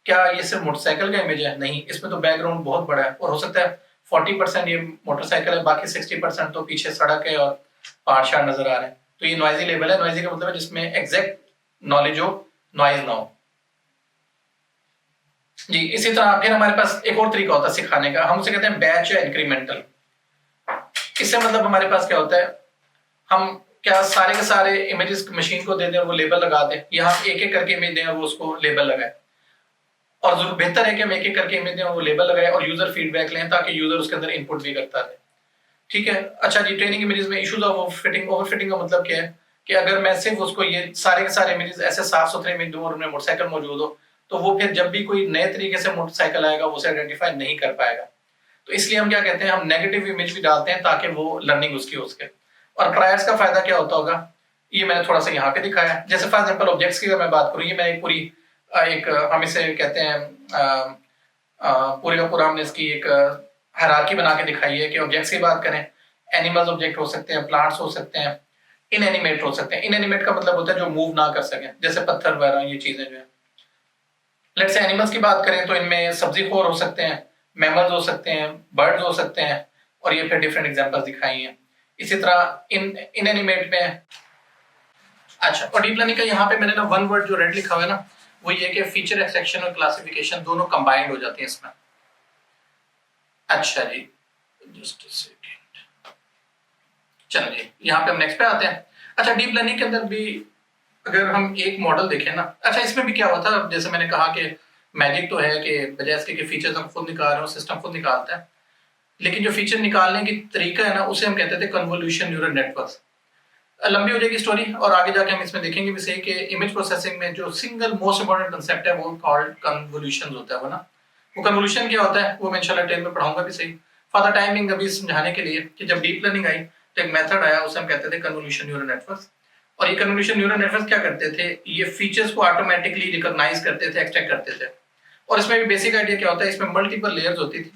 क्या ये सिर्फ मोटरसाइकिल का इमेज है, नहीं, इसमें तो बैकग्राउंड बहुत बड़ा है, और हो सकता है 40% ये मोटरसाइकिल है, बाकी 60% तो पीछे सड़क है और पहाड़ शहाड़ नजर आ रहे हैं। तो ये नॉइजी लेबल है। नॉइजी का मतलब है जिसमें एग्जैक्ट नॉलेज हो, नॉइज ना हो जी। इसी तरह फिर हमारे पास एक और तरीका होता है सिखाने का, हम उसे कहते हैं बैच या इंक्रीमेंटल। इससे मतलब हमारे पास क्या होता है, हम क्या सारे के सारे इमेजेस मशीन को दे दें और वो लेबल लगा दें, या हम एक एक करके इमेज दें और वो उसको लेबल लगाए। और जरूर बेहतर है कि हम एक एक करके इमेज दें और वो लेबल लगाए और यूजर फीडबैक लें, ताकि यूजर उसके अंदर इनपुट भी करता रहे। ठीक है। अच्छा जी, ट्रेनिंग इमेजेस में इश्यूज ऑफ ओवरफिटिंग। ओवरफिटिंग का मतलब क्या है कि अगर मैं सिर्फ उसको ये सारे के सारे इमेजेस ऐसे साफ सुथरे इमेज दूं और उनमें मोटरसाइकिल मौजूद हो, तो वो फिर जब भी कोई नए तरीके से मोटरसाइकिल आएगा वो उसे आइडेंटिफाई नहीं कर पाएगा। तो इसलिए हम क्या कहते हैं, हम नेगेटिव इमेज भी डालते हैं ताकि वो लर्निंग उसकी हो सके। और ट्रायल्स का फायदा क्या होता होगा, ये मैंने थोड़ा सा यहाँ पे दिखाया है। जैसे फॉर एग्जांपल ऑब्जेक्ट्स की अगर मैं बात करूँ, ये मैंने एक पूरी एक हम इसे कहते हैं पूरे का पूरा हमने इसकी एक हायरार्की बना के दिखाई है कि ऑब्जेक्ट्स की बात करें, एनिमल्स ऑब्जेक्ट हो सकते हैं, प्लांट्स हो सकते हैं, इनएनिमेट हो सकते हैं। इनएनिमेट का मतलब होता है जो मूव ना कर सके, जैसे पत्थर वगैरह ये चीजें जो है। लेट्स से एनिमल्स की बात करें तो इनमें सब्जी खोर हो सकते हैं, मैमल्स हो सकते हैं, बर्ड्स हो सकते हैं, और ये फिर डिफरेंट एग्जांपल्स दिखाई हैं। इसी तरह इनएनिमेट में अच्छा, और डीप लर्निंग का यहाँ पे मैंने ना वन वर्ड जो रेड लिखा हुआ है ना, वो ये कि फीचर एक्सट्रैक्शन और क्लासिफिकेशन दोनों कंबाइंड हो जाती हैं इसमें। अच्छा जी, जस्ट अ सेकंड, चलिए यहाँ पे हम नेक्स्ट पे आते हैं। अच्छा, डीप लर्निंग के अंदर भी अगर हम एक मॉडल देखें ना, अच्छा इसमें भी क्या हुआ था, जैसे मैंने कहा कि मैजिक तो है कि बजाय इसके कि फीचर्स हम खुद निकाल रहे हो, सिस्टम खुद निकालता है, लेकिन जो फीचर निकालने की तरीका है ना उसे हम कहते थे कन्वोल्यूशन न्यूरल नेटवर्क। लंबी हो जाएगी स्टोरी और आगे जाके हम इसमें देखेंगे भी सही कि इमेज प्रोसेसिंग में जो सिंगल मोस्ट इंपॉर्टेंट कंसेप्ट है वो कॉल्ड कन्वोल्यूशन होता है वो ना। वो कन्वोल्यूशन क्या होता है वो मैं इंशाल्लाह टेल में पढ़ाऊंगा भी सही। फॉर द टाइमिंग अभी समझाने के लिए कि जब डीप लर्निंग आई तो एक मेथड आया, उसे हम कहते थे कन्वोल्यूशन न्यूरल नेटवर्क। और ये कन्वोल्यूशन न्यूरल नेटवर्क क्या करते थे, ये फीचर्स को ऑटोमेटिकली रिकॉग्नाइज करते थे, एक्सट्रैक्ट करते थे। और इसमें भी बेसिक आइडिया क्या होता है, इसमें मल्टीपल लेयर्स होती थी।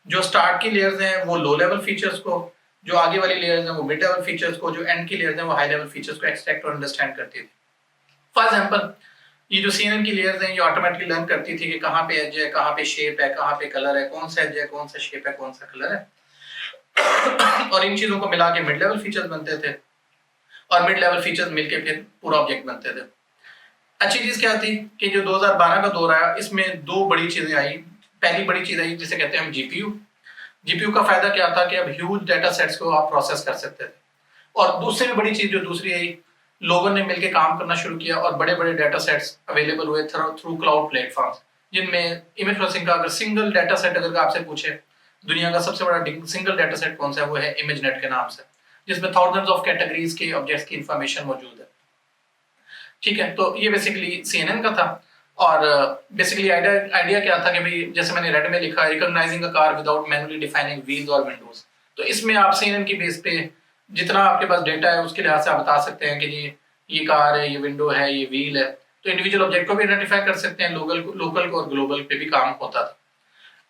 जो स्टार्ट की लेयर्स हैं वो लो लेवल फीचर्स को, जो आगे वाली लेयर्स हैं वो मिड लेवल फीचर्स को, जो एंड की लेयर्स हैं वो हाई लेवल फीचर्स को एक्सट्रैक्ट और अंडरस्टैंड करती थी। फॉर एग्जांपल ये जो सीएनएन की लेयर्स हैं ये ऑटोमेटिकली लर्न करती थी कि कहाँ पे एज है, कहाँ पे शेप है, कहाँ पे कलर है, कौन सा एज है, कौन सा शेप है, कौन सा कलर है। और इन चीजों को मिला के मिड लेवल फीचर्स बनते थे। और मिड लेवल फीचर्स मिलके फिर पूरा ऑब्जेक्ट बनते थे। अच्छी चीज क्या थी कि जो 2012 का दौर आया इसमें दो बड़ी चीजें आई। पहली बड़ी चीज आई जिसे कहते हैं हम जीपीयू। जीपीयू का फायदा क्या था कि अब ह्यूज डाटा सेट्स को आप प्रोसेस कर सकते थे। और दूसरी भी बड़ी चीज जो दूसरी आई, लोगों ने मिलकर काम करना शुरू किया और बड़े बड़े डाटा सेट्स अवेलेबल हुए थ्रू क्लाउड प्लेटफॉर्म्स, जिनमें इमेज प्रोसेसिंग का अगर सिंगल डाटा सेट अगर आपसे पूछे दुनिया का सबसे बड़ा सिंगल डाटा सेट कौन सा है, वो है इमेजनेट के नाम से, जिसमें थाउजेंड्स ऑफ कैटेगरीज के ऑब्जेक्ट्स की इंफॉर्मेशन मौजूद है। ठीक है, तो ये बेसिकली सीएनएन का था। और बेसिकली आइडिया क्या था कि भाई जैसे मैंने रेड में लिखा, recognising a car without manually defining wheels और विंडोज। तो इसमें आप सीएनएन की बेस पे जितना आपके पास डेटा है उसके लिहाज से आप बता सकते हैं कि ये कार है, ये विंडो है, ये व्हील है। तो इंडिविजुअल ऑब्जेक्ट को भी आइडेंटिफाई कर सकते हैं, लोकल को और ग्लोबल पे भी काम होता था।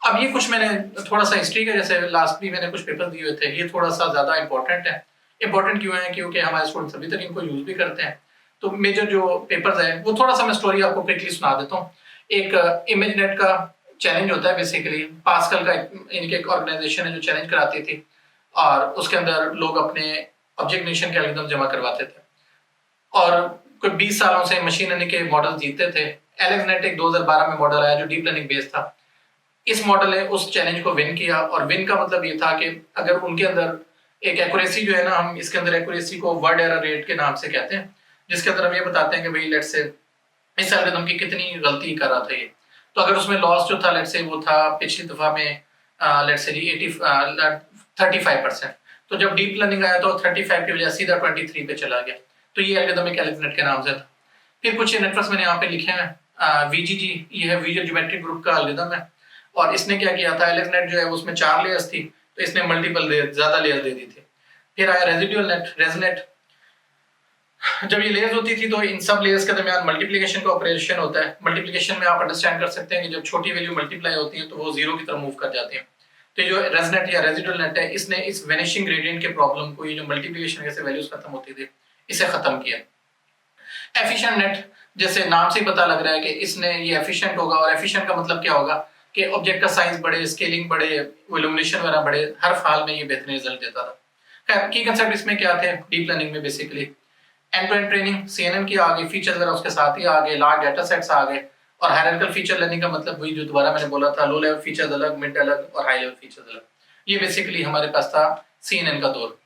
अब ये कुछ मैंने थोड़ा सा हिस्ट्री का, जैसे लास्ट भी मैंने कुछ पेपर दिए हुए थे, ये थोड़ा सा ज्यादा इंपॉर्टेंट है। इंपॉर्टेंट क्यों है? क्योंकि हमारे स्टूडेंट्स अभी तक इनको यूज भी करते हैं। तो मेजर जो पेपर्स है वो थोड़ा सा मैं स्टोरी आपको क्विकली सुना देता हूँ। एक इमेजनेट का चैलेंज होता है, बेसिकली पास्कल का इनके एक ऑर्गेनाइजेशन है जो चैलेंज कराती थी, और उसके अंदर लोग अपने ऑब्जेक्ट के एल्गोरिथम जमा करवाते थे और कोई 20 सालों से मशीन लर्निंग के मॉडल जीतते थे। एलेक्सनेट एक 2012 में मॉडल आया जो डीप लर्निंग बेस्ड था। इस मॉडल ने उस चैलेंज को विन किया, और विन का मतलब ये था कि अगर उनके अंदर एक एक्यूरेसी जो है ना, हम इसके अंदर एक्यूरेसी को वर्ड एरर रेट के नाम से कहते हैं, जिसके अंदर हम ये बताते हैं कि भाई लेट्स से इस एल्गोरिथम की कितनी गलती कर रहा था ये। तो अगर उसमें लॉस जो था लेट्स से वो था पिछली दफा में लेट्स से 35%, तो जब डीप लर्निंग आया तो 35 की बजाय सीधा 23 पे चला गया। तो ये एल्गोरिथम एक एलेक्सनेट के नाम से था। फिर कुछ नेटवर्क्स मैंने यहाँ पे लिखे हैं। वीजीजी, ये है विजुअल ज्योमेट्रिक ग्रुप का एल्गोरिथम है, और इसने क्या किया था, एलेक्सनेट जो है उसमें 4 लेयर्स थी, तो इसने मल्टीपल ज्यादा लेयर दे दी थी। फिर आया रेजिडुअल नेट, रेजनेट। जब ये लेयर्स होती थी तो इन सब लेयर्स के दरमियान मल्टीप्लिकेशन का ऑपरेशन होता है। मल्टीप्लिकेशन में आप अंडरस्टैंड कर सकते हैं कि जब छोटी वैल्यू मल्टीप्लाई होती है तो वो जीरो की तरफ मूव कर जाती है। तो जो रेजनेट या रेजिडुअल नेट है, इसने इस वेनिशिंग ग्रेडियंट के प्रॉब्लम को, ये जो मल्टीप्लिकेशन कैसे वैल्यूज खत्म होती थी, इसे खत्म किया। एफिशिएंट नेट, जैसे नाम से ही पता लग रहा है कि इसने ये एफिशिएंट होगा, और एफिशिएंट का मतलब क्या होगा कि ऑब्जेक्ट का साइज बढ़े, स्केलिंग बढ़े, इल्यूमिनेशन वगैरह बढ़े, हर हाल में ये बेहतरीन रिजल्ट देता था। खैर की कंसेप्ट इसमें क्या थे डीप लर्निंग में, basically end to end training, CNN की आ गई, फीचर्स वगैरह उसके साथ ही आ गए, लार्ज डाटा सेट्स आ गए। और हायरार्किकल फीचर लर्निंग का मतलब वही जो दोबारा मैंने बोला था, लो लेवल फीचर्स अलग, मिड अलग और हाई लेवल फीचर्स अलग। ये बेसिकली हमारे पास था सीएनएन का दौर।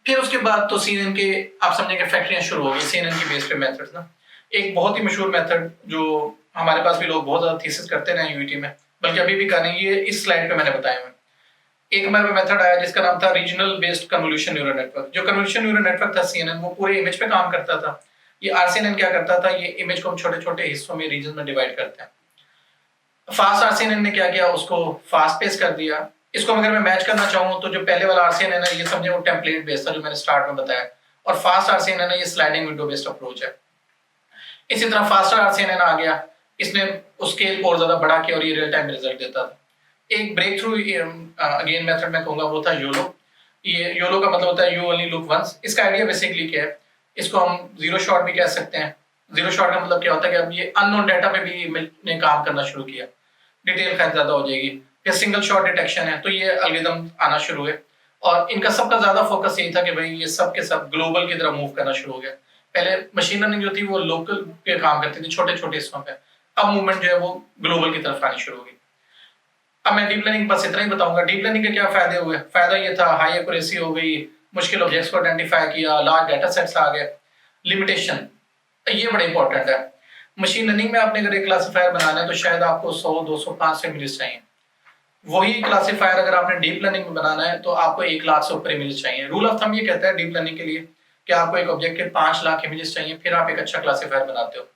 फिर उसके बाद तो सीएनएन के आप समझेंगे फैक्ट्रियां शुरू हो गई सीएनएन की बेस पे मेथड्स ना। एक बहुत ही मशहूर मेथड जो हमारे पास भी लोग बहुत ज्यादा थीसिस करते रहे यूईटी में, बल्कि अभी भी कर रहे हैं, ये इस स्लाइड पे मैंने बताया हुआ। एक हमारे मेथड आया जिसका नाम था regional based convolution neural network. जो कन्वोल्यूशन न्यूरल नेटवर्क था सीएनएन, वो पूरे इमेज पे काम करता था। ये आरसीएनएन क्या करता था, ये इमेज को हम छोटे छोटे हिस्सों में, रीजन में डिवाइड करते हैं। फास्ट आरसीएनएन ने क्या किया, उसको फास्ट पेस कर दिया। इसको अगर मैं मैच करना चाहूँ तो जो पहले वाला आरसीएनएन है, ये समझे वो टेम्पलेट बेस्ड था जो मैंने स्टार्ट में बताया, और फास्ट आरसीएनएन है ये स्लाइडिंग विंडो बेस्ड अप्रोच है। इसी तरह फास्टर आरसीएनएन आ गया, इसने उसके और ज्यादा बड़ा किया और ये रियल टाइम रिजल्ट देता था। एक ब्रेक थ्रू अगेन मेथड मैं कहूंगा वो था योलो। ये योलो का मतलब होता है यू ओनली लुक वंस। इसका आइडिया बेसिकली क्या है, इसको हम जीरो शॉट भी कह सकते हैं। जीरो शॉट का मतलब क्या होता है कि अब ये अननोन डाटा पे भी ने काम करना शुरू किया, डिटेल खैर ज्यादा हो जाएगी। फिर सिंगल शॉट डिटेक्शन है, तो ये एल्गोरिथम आना शुरू हुए, और इनका सबका ज्यादा फोकस यही था कि भाई ये सब के सब ग्लोबल की तरफ मूव करना शुरू हो गया। पहले मशीन लर्निंग जो थी वो लोकल पे काम करती थी, छोटे छोटे हिस्सों पे। अब मूवमेंट जो है वो ग्लोबल की तरफ आनी शुरू हो गई। अब मैं डीप लर्निंग बस इतना ही बताऊंगा। डीप लर्निंग के क्या फायदे हुए? फायदा ये था हाई एक्यूरेसी हो गई, मुश्किल ऑब्जेक्ट्स को आइडेंटिफाई किया, लार्ज डाटा सेट्स आ गए। लिमिटेशन, ये बड़ा इंपॉर्टेंट है। मशीन लर्निंग में आपने अगर एक क्लासिफायर बनाना है तो शायद आपको 100, 200, 500 इमेजेस चाहिए। वही क्लासिफायर अगर आपने डीप लर्निंग में बनाना है तो आपको 1 लाख से ऊपर इमेजेस चाहिए। रूल ऑफ थंब ये कहता है डीप लर्निंग के लिए कि आपको एक ऑब्जेक्ट के 5 लाख इमेजेस चाहिए, फिर आप एक अच्छा क्लासिफायर बनाते हो।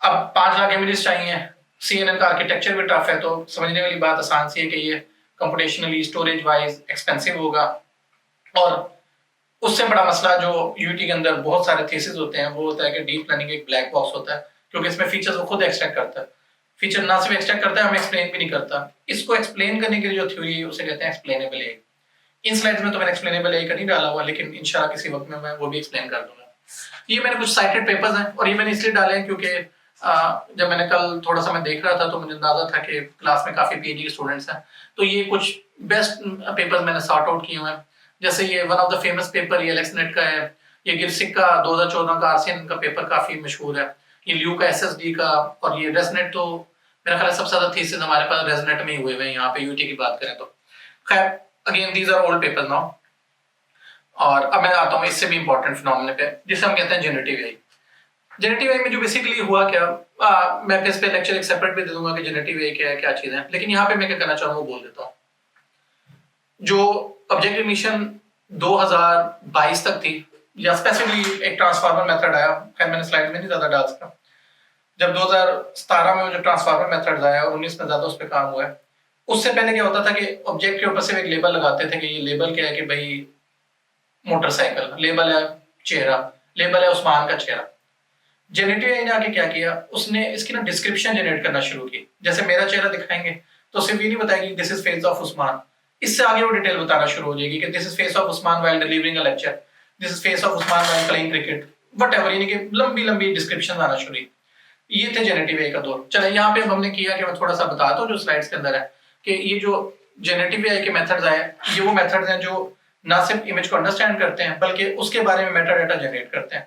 अब 5 लाख इमेजेस चाहिए, सीएनएन का आर्किटेक्चर भी टफ है, तो समझने वाली बात आसान सी है कि ये कंप्यूटेशनली स्टोरेज वाइज एक्सपेंसिव होगा। और उससे बड़ा मसला जो यूटी के अंदर बहुत सारे थीसिस होते हैं वो होता है कि डीप लर्निंग एक ब्लैक बॉक्स होता है, क्योंकि इसमें फीचर्स वो खुद एक्सट्रैक्ट करता है। फीचर ना सिर्फ एक्सट्रैक्ट करता है, हमें एक्सप्लेन भी नहीं करता। इसको एक्सप्लेन करने की जो थ्योरी है उसे कहते हैं एक्सप्लेनेबल एआई। इन स्लाइड्स में तो मैंने एक्सप्लेनेबल एआई का नहीं डाला हुआ, लेकिन इंशाल्लाह किसी वक्त में मैं वो भी एक्सप्लेन कर दूंगा। ये मैंने कुछ साइटेड पेपर्स हैं, और ये मैंने इसलिए डाले हैं क्योंकि जब मैंने कल थोड़ा सा मैं देख रहा था तो मुझे अंदाजा था कि क्लास में काफी पीएचडी के स्टूडेंट्स हैं, तो ये कुछ बेस्ट पेपर्स मैंने सॉर्ट आउट किए हुए हैं। जैसे ये one of the famous paper ये एलेक्सनेट का है, ये गिरसिक का 2014 का आरसीएन का पेपर काफी मशहूर है, ये ल्यू का एसएसडी का, और ये रेजनेट तो मेरा ख्याल सबसे ज्यादा थीसिस हमारे पास रेजनेट में ही हुए हैं यहाँ पे यूटी की बात करें तो। खैर again these are old papers now. और अब मैं आता हूँ इससे भी इंपॉर्टेंट फिनोमेना पे जिसे हम कहते हैं जनरेटिव एआई। जनरेटिव एआई में जो बेसिकली हुआ क्या, मैं इस पे लेक्चर एक सेपरेट भी दे दूंगा कि जनरेटिव एआई क्या है, क्या चीजें हैं, लेकिन यहाँ पे मैं क्या करना चाहूँ वो बोल देता हूँ। जो ऑब्जेक्टिव मिशन 2022 तक थी, या स्पेसिफिकली एक ट्रांसफार्मर मेथड आया, खैर मैंने स्लाइड में नहीं ज्यादा डाल सका। जब 2017 में जो ट्रांसफार्मर मेथड आया और 19 में ज्यादा उस पर काम हुआ है, उससे पहले क्या होता था कि ऑब्जेक्ट के ऊपर से एक लेबल लगाते थे कि ये लेबल क्या है, कि भाई मोटरसाइकिल, लेबल है चेहरा, लेबल है उस्मान का चेहरा। जनरेटिव एआई ने आके क्या किया, उसने इसकी ना डिस्क्रिप्शन जनरेट करना शुरू की। जैसे मेरा चेहरा दिखाएंगे तो सिर्फ ये नहीं बताएगी this is face of Usman, इससे आगे वो डिटेल बताना शुरू हो जाएगी कि this is face of Usman while delivering a lecture, this is face of Usman while playing cricket, whatever, यानी कि लंबी लंबी डिस्क्रिप्शन आना शुरू हुई। ये थे जनरेटिव एआई का दौर। चले यहाँ पे हमने किया कि मैं थोड़ा सा बताता हूँ जो स्लाइड्स के अंदर है, कि ये जो जनरेटिव एआई के मेथड्स आए, ये वो मेथड्स हैं जो ना सिर्फ इमेज को अंडरस्टैंड करते हैं बल्कि उसके बारे में मेटा डाटा जनरेट करते हैं।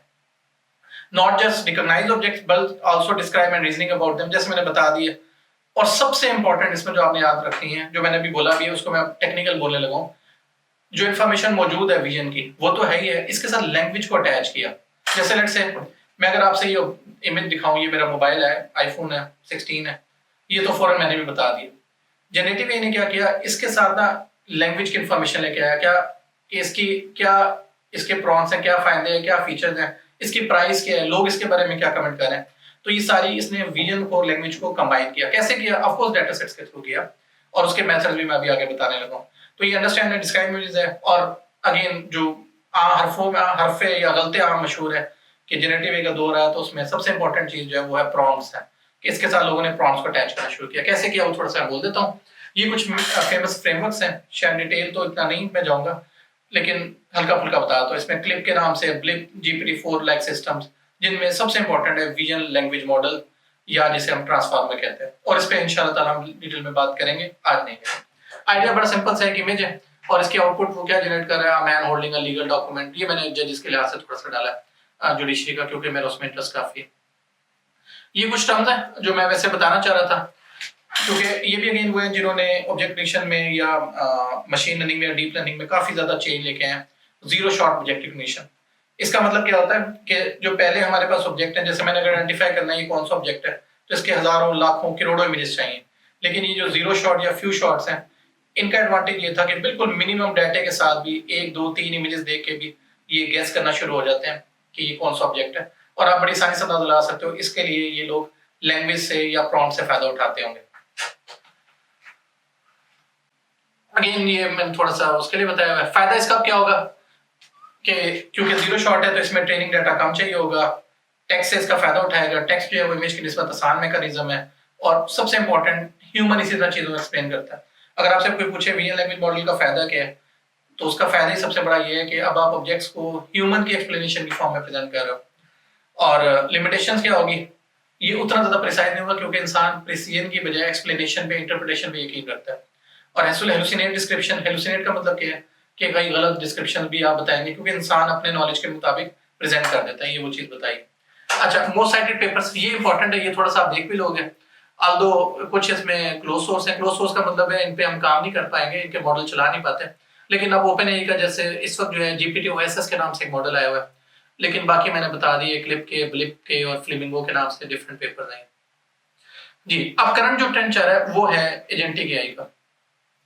Not just recognise objects but also describe and reasoning about them, जैसे मैंने बता दिया। और सबसे इंपॉर्टेंट इसमें जो आपने याद रखनी है, जो मैंने अभी बोला भी है उसको मैं टेक्निकल बोलने लगा हूँ, जो इन्फॉर्मेशन मौजूद है विजन की वो तो है ही है, इसके साथ लैंग्वेज को अटैच किया। जैसे लेट्स से मैं अगर आपसे ये इमेज दिखाऊं, ये मेरा मोबाइल है, आईफोन है 16 है, ये तो फौरन मैंने भी बता दिया। जनरेटिव एआई ने क्या किया, इसके साथ ना लैंग्वेज की इंफॉर्मेशन लेके आया, क्या इसकी क्या इसके प्रॉन्स हैं, क्या फायदे हैं, क्या फीचर्स हैं, इसकी प्राइस क्या है, लोग इसके बारे में क्या कमेंट कर रहे हैं। तो ये सारी इसने विजन को लैंग्वेज को कंबाइन किया। कैसे किया? ऑफ कोर्स डेटा सेट्स के थ्रू किया, और उसके मेथड्स भी मैं अभी आगे बताने लगा हूं। तो ये अंडरस्टैंड एंड डिस्क्राइब इमेजेस है। और अगेन जो हरफों में हरफे या गलते आम मशहूर है कि जनरेटिव एआई का दौर है, तो उसमें सबसे इंपॉर्टेंट चीज जो है वो है प्रॉम्प्ट्स है, कि इसके साथ लोगों ने प्रॉम्प्ट्स को अटैच करना शुरू किया। कैसे किया वो थोड़ा सा बोल देता हूँ। ये कुछ फेमस फ्रेमवर्क्स हैं, शायद डिटेल तो इतना नहीं मैं जाऊंगा, लेकिन हल्का फुल्का बता। तो इसमें क्लिप के नाम से ब्लिप, GPT-4 लाइक सिस्टम्स, जिनमें सबसे इंपॉर्टेंट है विजन लैंग्वेज मॉडल, या जिसे हम ट्रांसफार्मर कहते हैं। और इस पे इंशाल्लाह ताला हम डिटेल में बात करेंगे, आज नहीं करेंगे। आइडिया बड़ा सिंपल सा, एक इमेज है और इसकी आउटपुट वो क्या जनरेट कर रहा है, man holding a legal document. ये मैंने जजेस के लिहाज से थोड़ा सा डाला है, जुडिशरी का, क्योंकि मेरा उसमें इंटरेस्ट काफी है। ये कुछ टर्म्स हैं जो मैं वैसे बताना चाह रहा था, क्योंकि ये भी अगेन हुए हैं जिन्होंने ऑब्जेक्ट रिकग्निशन में या मशीन लर्निंग में या डीप लर्निंग में काफी ज्यादा चेंज लेके आए हैं। जीरो शॉट ऑब्जेक्ट रिकग्निशन, इसका मतलब क्या होता है कि जो पहले हमारे पास ऑब्जेक्ट है, जैसे मैंने अगर आइडेंटिफाई करना है ये कौन सा ऑब्जेक्ट है, तो इसके हजारों लाखों करोड़ों इमेजेस चाहिए। लेकिन ये जो जीरो शॉट या फ्यू शॉट्स हैं, इनका एडवांटेज ये था कि बिल्कुल मिनिमम डाटा के साथ भी 1 2 3 इमेजेस देख के भी ये गेस करना शुरू हो जाते हैं कि ये कौन सा ऑब्जेक्ट है, और आप बड़ी आसानी से अंदाजा लगा सकते हो। इसके लिए ये लोग लैंग्वेज से या प्रॉम्प्ट से फायदा उठाते होंगे। अगेन ये मैंने थोड़ा सा उसके लिए बताया हुआ है। फायदा इसका क्या होगा कि क्योंकि जीरो शॉट है तो इसमें ट्रेनिंग डाटा कम चाहिए होगा, टेक्स्ट से इसका फायदा उठाएगा। टेक्स्ट जो है वो इमेज की निस्बत आसान मैकेनिज्म है, और सबसे इंपॉर्टेंट ह्यूमन इसी तरह चीजों को एक्सप्लेन करता है। अगर आपसे कोई पूछे विजन लैंग्वेज मॉडल का फायदा क्या है, तो उसका फायदा ही सबसे बड़ा ये है कि अब आप ऑब्जेक्ट्स को ह्यूमन की एक्सप्लेनेशन की फॉर्म में प्रेजेंट कर रहे हो। और लिमिटेशंस क्या होगी, ये उतना ज्यादा प्रिसाइज नहीं होगा, क्योंकि इंसान प्रिसीजन की बजाय एक्सप्लेनेशन पे, इंटरप्रिटेशन पे यकीन करता है। और हेलुसिनेट डिस्क्रिप्शन, हेलुसिनेट का मतलब क्या है कि कई गलत डिस्क्रिप्शन भी आप बताएंगे, क्योंकि इंसान अपने नॉलेज के मुताबिक प्रेजेंट कर देता है। ये वो चीज बताई। अच्छा, मोस्ट साइटेड पेपर्स, ये इंपॉर्टेंट है, ये थोड़ा सा आप देख भी लोगे। आल्दो कुछ इसमें क्लोज सोर्स है, क्लोज सोर्स का मतलब है इन पे हम काम नहीं कर पाएंगे, इनके मॉडल चला नहीं पाते। लेकिन अब ओपन एआई का जैसे इस वक्त जो है GPT-OSS के नाम से एक मॉडल आया हुआ है, लेकिन बाकी मैंने बता दिए क्लिप के, ब्लिप के और फ्लेमिंगो के नाम से डिफरेंट पेपर्स हैं जी। अब करंट जो ट्रेंड चल रहा है वो है एजेंटिक एआई का।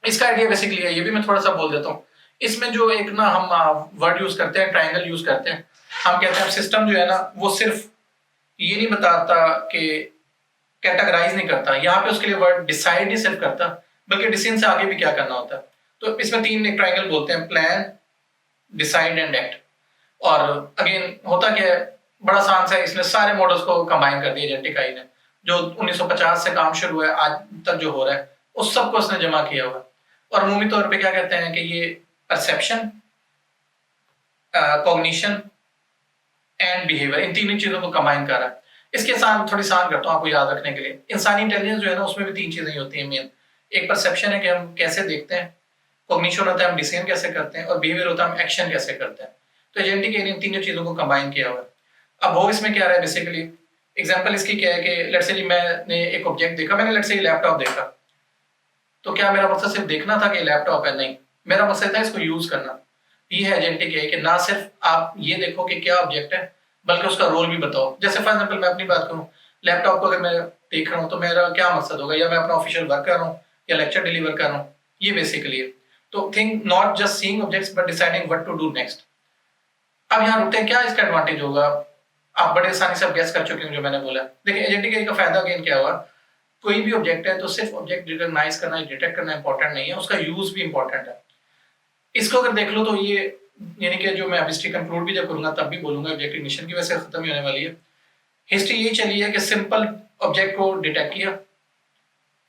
इसका आइडिया बेसिकली है, ये भी मैं थोड़ा सा बोल देता हूँ। इसमें जो एक ना हम वर्ड यूज करते हैं, ट्रायंगल यूज करते हैं। हम कहते हैं सिस्टम जो है ना वो सिर्फ ये नहीं बताता कि कैटेगराइज नहीं करता, यहाँ पे उसके लिए वर्ड डिसाइड नहीं सिर्फ करता, बल्कि डिसीजन से आगे भी क्या करना होता है। तो इसमें 3 एक ट्रायंगल बोलते हैं, प्लान, डिसाइड एंड एक्ट। और अगेन होता क्या है, बड़ा आसान सा है, इसने सारे मॉडल्स को कंबाइन कर दिया एजेंटिक एआई ने। जो 1950 से काम शुरू हुआ है आज तक जो हो रहा है उस सबको इसने जमा किया हुआ है। और अमूमी तौर पे क्या कहते हैं कि ये परसेप्शन, कॉग्निशन एंड बिहेवियर, इन 3 चीजों को कंबाइन कर रहा है। इसके साथ थोड़ी सान करता हूँ आपको याद रखने के लिए। इंसानी इंटेलिजेंस जो है ना उसमें भी 3 चीजें ही होती हैं मेन। एक परसेप्शन है कि हम कैसे देखते हैं, कॉग्निशन होता है हम डिसीजन कैसे करते हैं, और बिहेवियर होता है हम एक्शन कैसे करते हैं। तो एजेंटिक एआई इन तीनों चीजों को कंबाइन किया हुआ है। अब वो इसमें क्या रहा है बेसिकली, एग्जांपल इसकी क्या है कि लेट्स से जी मैंने एक ऑब्जेक्ट देखा, मैंने लेट्स से लैपटॉप देखा, तो क्या मेरा मकसद सिर्फ देखना था कि लैपटॉप है? नहीं, मेरा मकसद था इसको यूज करना। ये है एजेंटिक एआई कि ना सिर्फ आप ये देखो कि क्या ऑब्जेक्ट है, बल्कि उसका रोल भी बताओ। जैसे फॉर एग्जांपल मैं अपनी बात करूं, लैपटॉप को अगर मैं देख रहा हूं तो मेरा क्या मकसद होगा, या मैं अपना ऑफिशियल वर्क कर रहा हूं या लेक्चर डिलीवर कर रहा हूं, ये बेसिकली है। तो think not just seeing objects but deciding what to do next. अब यहाँ रुकते हैं, क्या इसका एडवांटेज होगा? आप बड़े आसानी से गैस कर चुके हैं जो मैंने बोला। देखिए एजेंटिक एआई का फायदा अगेन क्या हुआ, कोई भी ऑब्जेक्ट है तो सिर्फ ऑब्जेक्ट रिकॉग्नाइज करना, डिटेक्ट करना इंपॉर्टेंट नहीं है, उसका यूज भी इंपॉर्टेंट है। इसको अगर देख लो तो ये, यानी कि जो मैं अब हिस्ट्री कंक्लूड भी जब करूंगा तब भी बोलूंगा, ऑब्जेक्ट रिकग्निशन की वजह से खत्म ही होने वाली है। हिस्ट्री ये चली है कि सिंपल ऑब्जेक्ट को डिटेक्ट किया,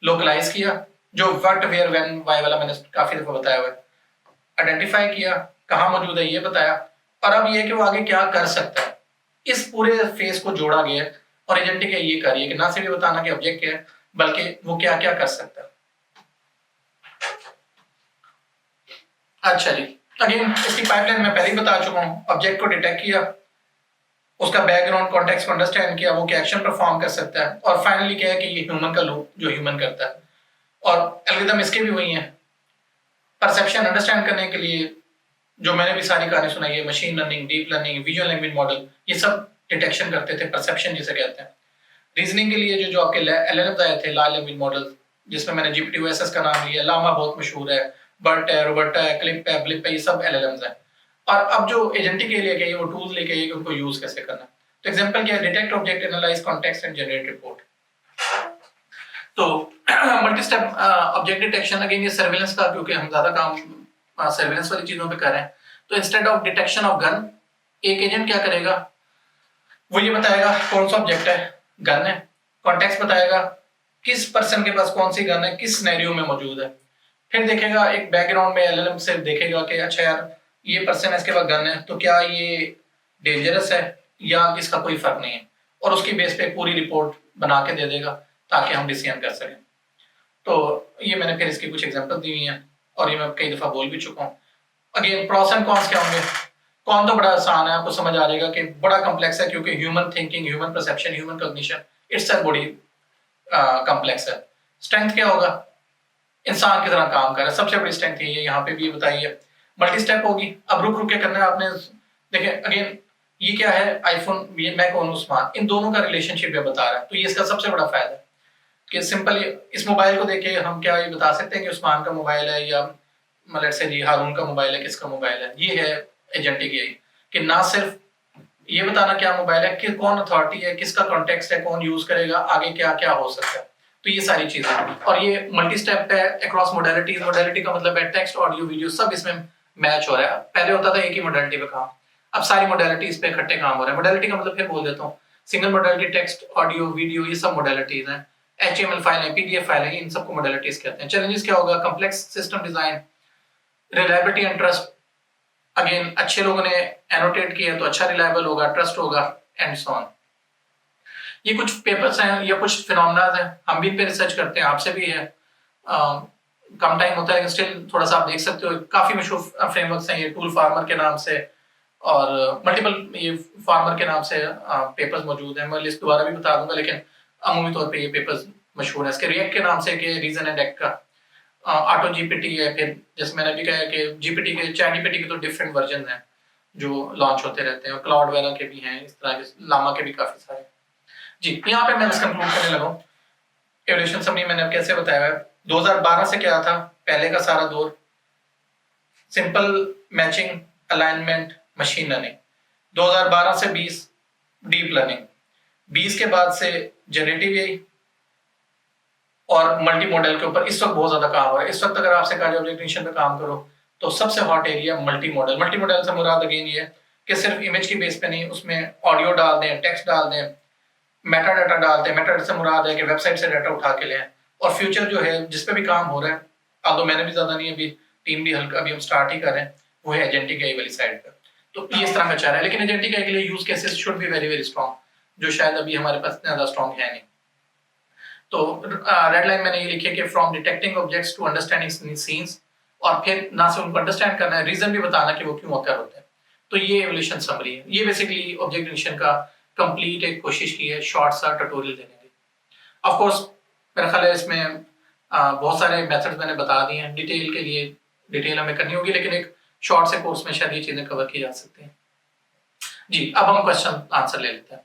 लोकलाइज किया, जो व्हाट वेयर व्हेन व्हाई वाला मैंने काफी दफा बताया हुआ है, आइडेंटिफाई किया, कहाँ मौजूद है ये बताया, और अब ये कि वो आगे क्या कर सकता है, इस पूरे फेस को जोड़ा गया है। और एजेंटिक ये कर रही है कि ना सिर्फ ये बताना कि ऑब्जेक्ट क्या है, बल्कि वो क्या क्या कर सकता है। अच्छा जी, अगेन इसकी पाइपलाइन मैं पहले ही बता चुका हूँ। ऑब्जेक्ट को डिटेक्ट किया, उसका बैकग्राउंड कॉन्टेक्स्ट को अंडरस्टैंड किया, वो क्या एक्शन परफॉर्म कर सकता है, और फाइनली क्या है कि ये ह्यूमन का लूप जो ह्यूमन करता है। और एल्गोरिथम इसके भी वही हैं, परसेप्शन अंडरस्टैंड करने के लिए जो मैंने भी सारी कहानी सुनाई है, machine learning, deep learning, visual language model, ये सब डिटेक्शन करते थे, परसेप्शन जिसे कहते हैं। रीजनिंग के लिए जो आपके एलएलएम्स आए थे, लार्ज लैंग्वेज मॉडल, जिसमें मैंने जीपीटी ओएसएस का नाम लिया, लामा बहुत मशहूर है, बर्ट है, रोबर्टा है, क्लिप है, ब्लिप है, ये सब एलएलएम्स हैं। और अब जो एजेंटिक के लिए वो टूल्स लेके आइए कि उनको यूज कैसे करना है। तो एग्जांपल क्या है, detect object, analyze context and generate report. तो multi step object detection, again ये सर्वेलेंस का, क्योंकि हम ज्यादा काम सर्वेलेंस वाली चीजों पे कर रहे हैं, तो instead of detection of gun, एक एजेंट क्या करेगा, वो ये बताएगा कौन सा ऑब्जेक्ट है, गन है, कॉन्टेक्स्ट बताएगा किस पर्सन के पास कौन सी गन है, किस सिनेरियो में मौजूद है। फिर देखेगा एक बैकग्राउंड में एलएलएम से देखेगा कि अच्छा यार ये पर्सन है, इसके पास गन है, तो क्या ये डेंजरस है या इसका कोई फर्क नहीं है, और उसकी बेस पे पूरी रिपोर्ट बना के दे देगा ताकि हम डिसीजन कर सकें। तो ये मैंने फिर इसकी कुछ एग्जांपल दी हुई हैं और ये मैं कई दफा बोल भी चुका हूँ। अगेन प्रॉस एंड कॉन्स क्या होंगे, कौन तो बड़ा आसान है, आपको समझ आ जाएगा कि बड़ा कॉम्प्लेक्स है, क्योंकि human thinking, human perception, human cognition it's बड़ी कॉम्प्लेक्स है। स्ट्रेंथ क्या होगा, इंसान की तरह काम कर रहा है, सबसे बड़ी स्ट्रेंथ ये यहाँ पे भी बताई है। मल्टी स्टेप होगी, अब रुक रुक के करना है आपने। देखिए अगेन ये क्या है, आईफोन, ये मैं कौन उस्मान, इन दोनों का रिलेशनशिप ये बता रहा है। तो ये इसका सबसे बड़ा फायदा है कि सिंपल इस मोबाइल को देखे हम क्या ये बता सकते हैं कि उस्मान का मोबाइल है या मतलब से जी हारून का मोबाइल है, किसका मोबाइल है। ये है एजेंटिक यही कि ना सिर्फ ये बताना क्या मोबाइल है, कि कौन अथॉरिटी है, किसका कॉन्टेक्स्ट है, कौन यूज करेगा, आगे क्या क्या हो सकता है। तो ये सारी चीजें, और ये मल्टी स्टेप है अक्रॉस मोडालिटीज। मोडालिटी का मतलब है टेक्स्ट, ऑडियो, वीडियो सब इसमें मैच हो रहा है। पहले होता था एक ही मोडालिटी पे काम, अब सारी मोडालिटीज पे इकट्ठे काम हो रहा है। मोडालिटी का मतलब फिर बोल देता हूँ, single modality, text, audio, video, ये सब मोडालिटीज हैं। HTML फाइल है, PDF फाइल है, इन सबको मोडालिटीज कहते हैं। चैलेंजेस क्या होगा, complex system design, reliability and trust. Again अच्छे लोगों ने एनोटेट किया तो अच्छा रिलायबल होगा, ट्रस्ट होगा, एंड सो ऑन। ये कुछ पेपर्स हैं या कुछ फिनोमेना हैं, हम भी इन पे रिसर्च करते हैं, आपसे भी है। कम टाइम होता है लेकिन स्टिल थोड़ा सा आप देख सकते हो। काफी मशहूर फ्रेमवर्क्स हैं ये, टूल फार्मर के नाम से और मल्टीपल ये फार्मर के नाम से पेपर्स मौजूद हैं। मैं लिस्ट दोबारा भी बता दूंगा, लेकिन अमूमी तौर पे ये पेपर्स मशहूर है। इसके रिएक्ट के नाम से, कि रीजन एंड एक्ट का, ऑटो जीपीटी है। फिर जैसे मैंने भी कहा कि जीपीटी के, चैट जीपीटी के तो डिफरेंट वर्जन हैं जो लॉन्च होते रहते हैं, क्लाउड वगैरह के भी हैं, इस तरह के लामा के भी काफी सारे। जी यहाँ पे मैं बस कंक्लूड करने लगा हूँ। एवोल्यूशन समरी मैंने अब कैसे बताया है। 2012 से क्या था, पहले का सारा दौर simple matching, alignment, machine learning. 2012 से 20 डीप लर्निंग, 20 के बाद से जनरेटिव एआई और मल्टी मॉडल के ऊपर इस वक्त बहुत ज्यादा काम हो रहा है। इस वक्त अगर आपसे कहा जाए ऑब्जेक्ट रिकग्निशन पे काम करो तो सबसे hot area multi modal. Multi modal से मुराद अगेन ये है कि सिर्फ इमेज की बेस पे नहीं, उसमें ऑडियो डाल दें, टेक्स्ट डाल दें, मेटा डाटा डालते हैं। मेटा डाटा से मुराद है कि वेबसाइट से डाटा उठा के लें। और फ्यूचर जो है जिस पे भी काम हो रहा है, आल्दो मैंने भी ज्यादा नहीं, अभी टीम भी हल्का, अभी हम स्टार्ट ही कर रहे हैं, वो है एजेंटिक एआई वाली साइड पर। तो ये इस तरह का चाह रहा है, लेकिन एजेंटिक एआई के लिए use cases should be very very strong, जो शायद अभी हमारे पास ज्यादा स्ट्रॉन्ग है नहीं। तो रेड लाइन मैंने ये लिखी है कि from detecting objects to understanding scenes, और फिर ना सिर्फ उनको अंडरस्टैंड करना है, रीजन भी बताना कि वो क्यों अकर होते हैं। तो ये एवोल्यूशन समरी है। ये बेसिकली ऑब्जेक्ट डिटेक्शन का कंप्लीट एक कोशिश की है शॉर्ट सा ट्यूटोरियल देने की। ऑफ कोर्स मेरा ख्याल है इसमें बहुत सारे मेथड्स मैंने बता दिए हैं। डिटेल के लिए डिटेल हमें करनी होगी, लेकिन एक शॉर्ट से कोर्स में शायद ये चीजें कवर की जा सकती हैं। जी, अब हम क्वेश्चन आंसर ले लेते हैं।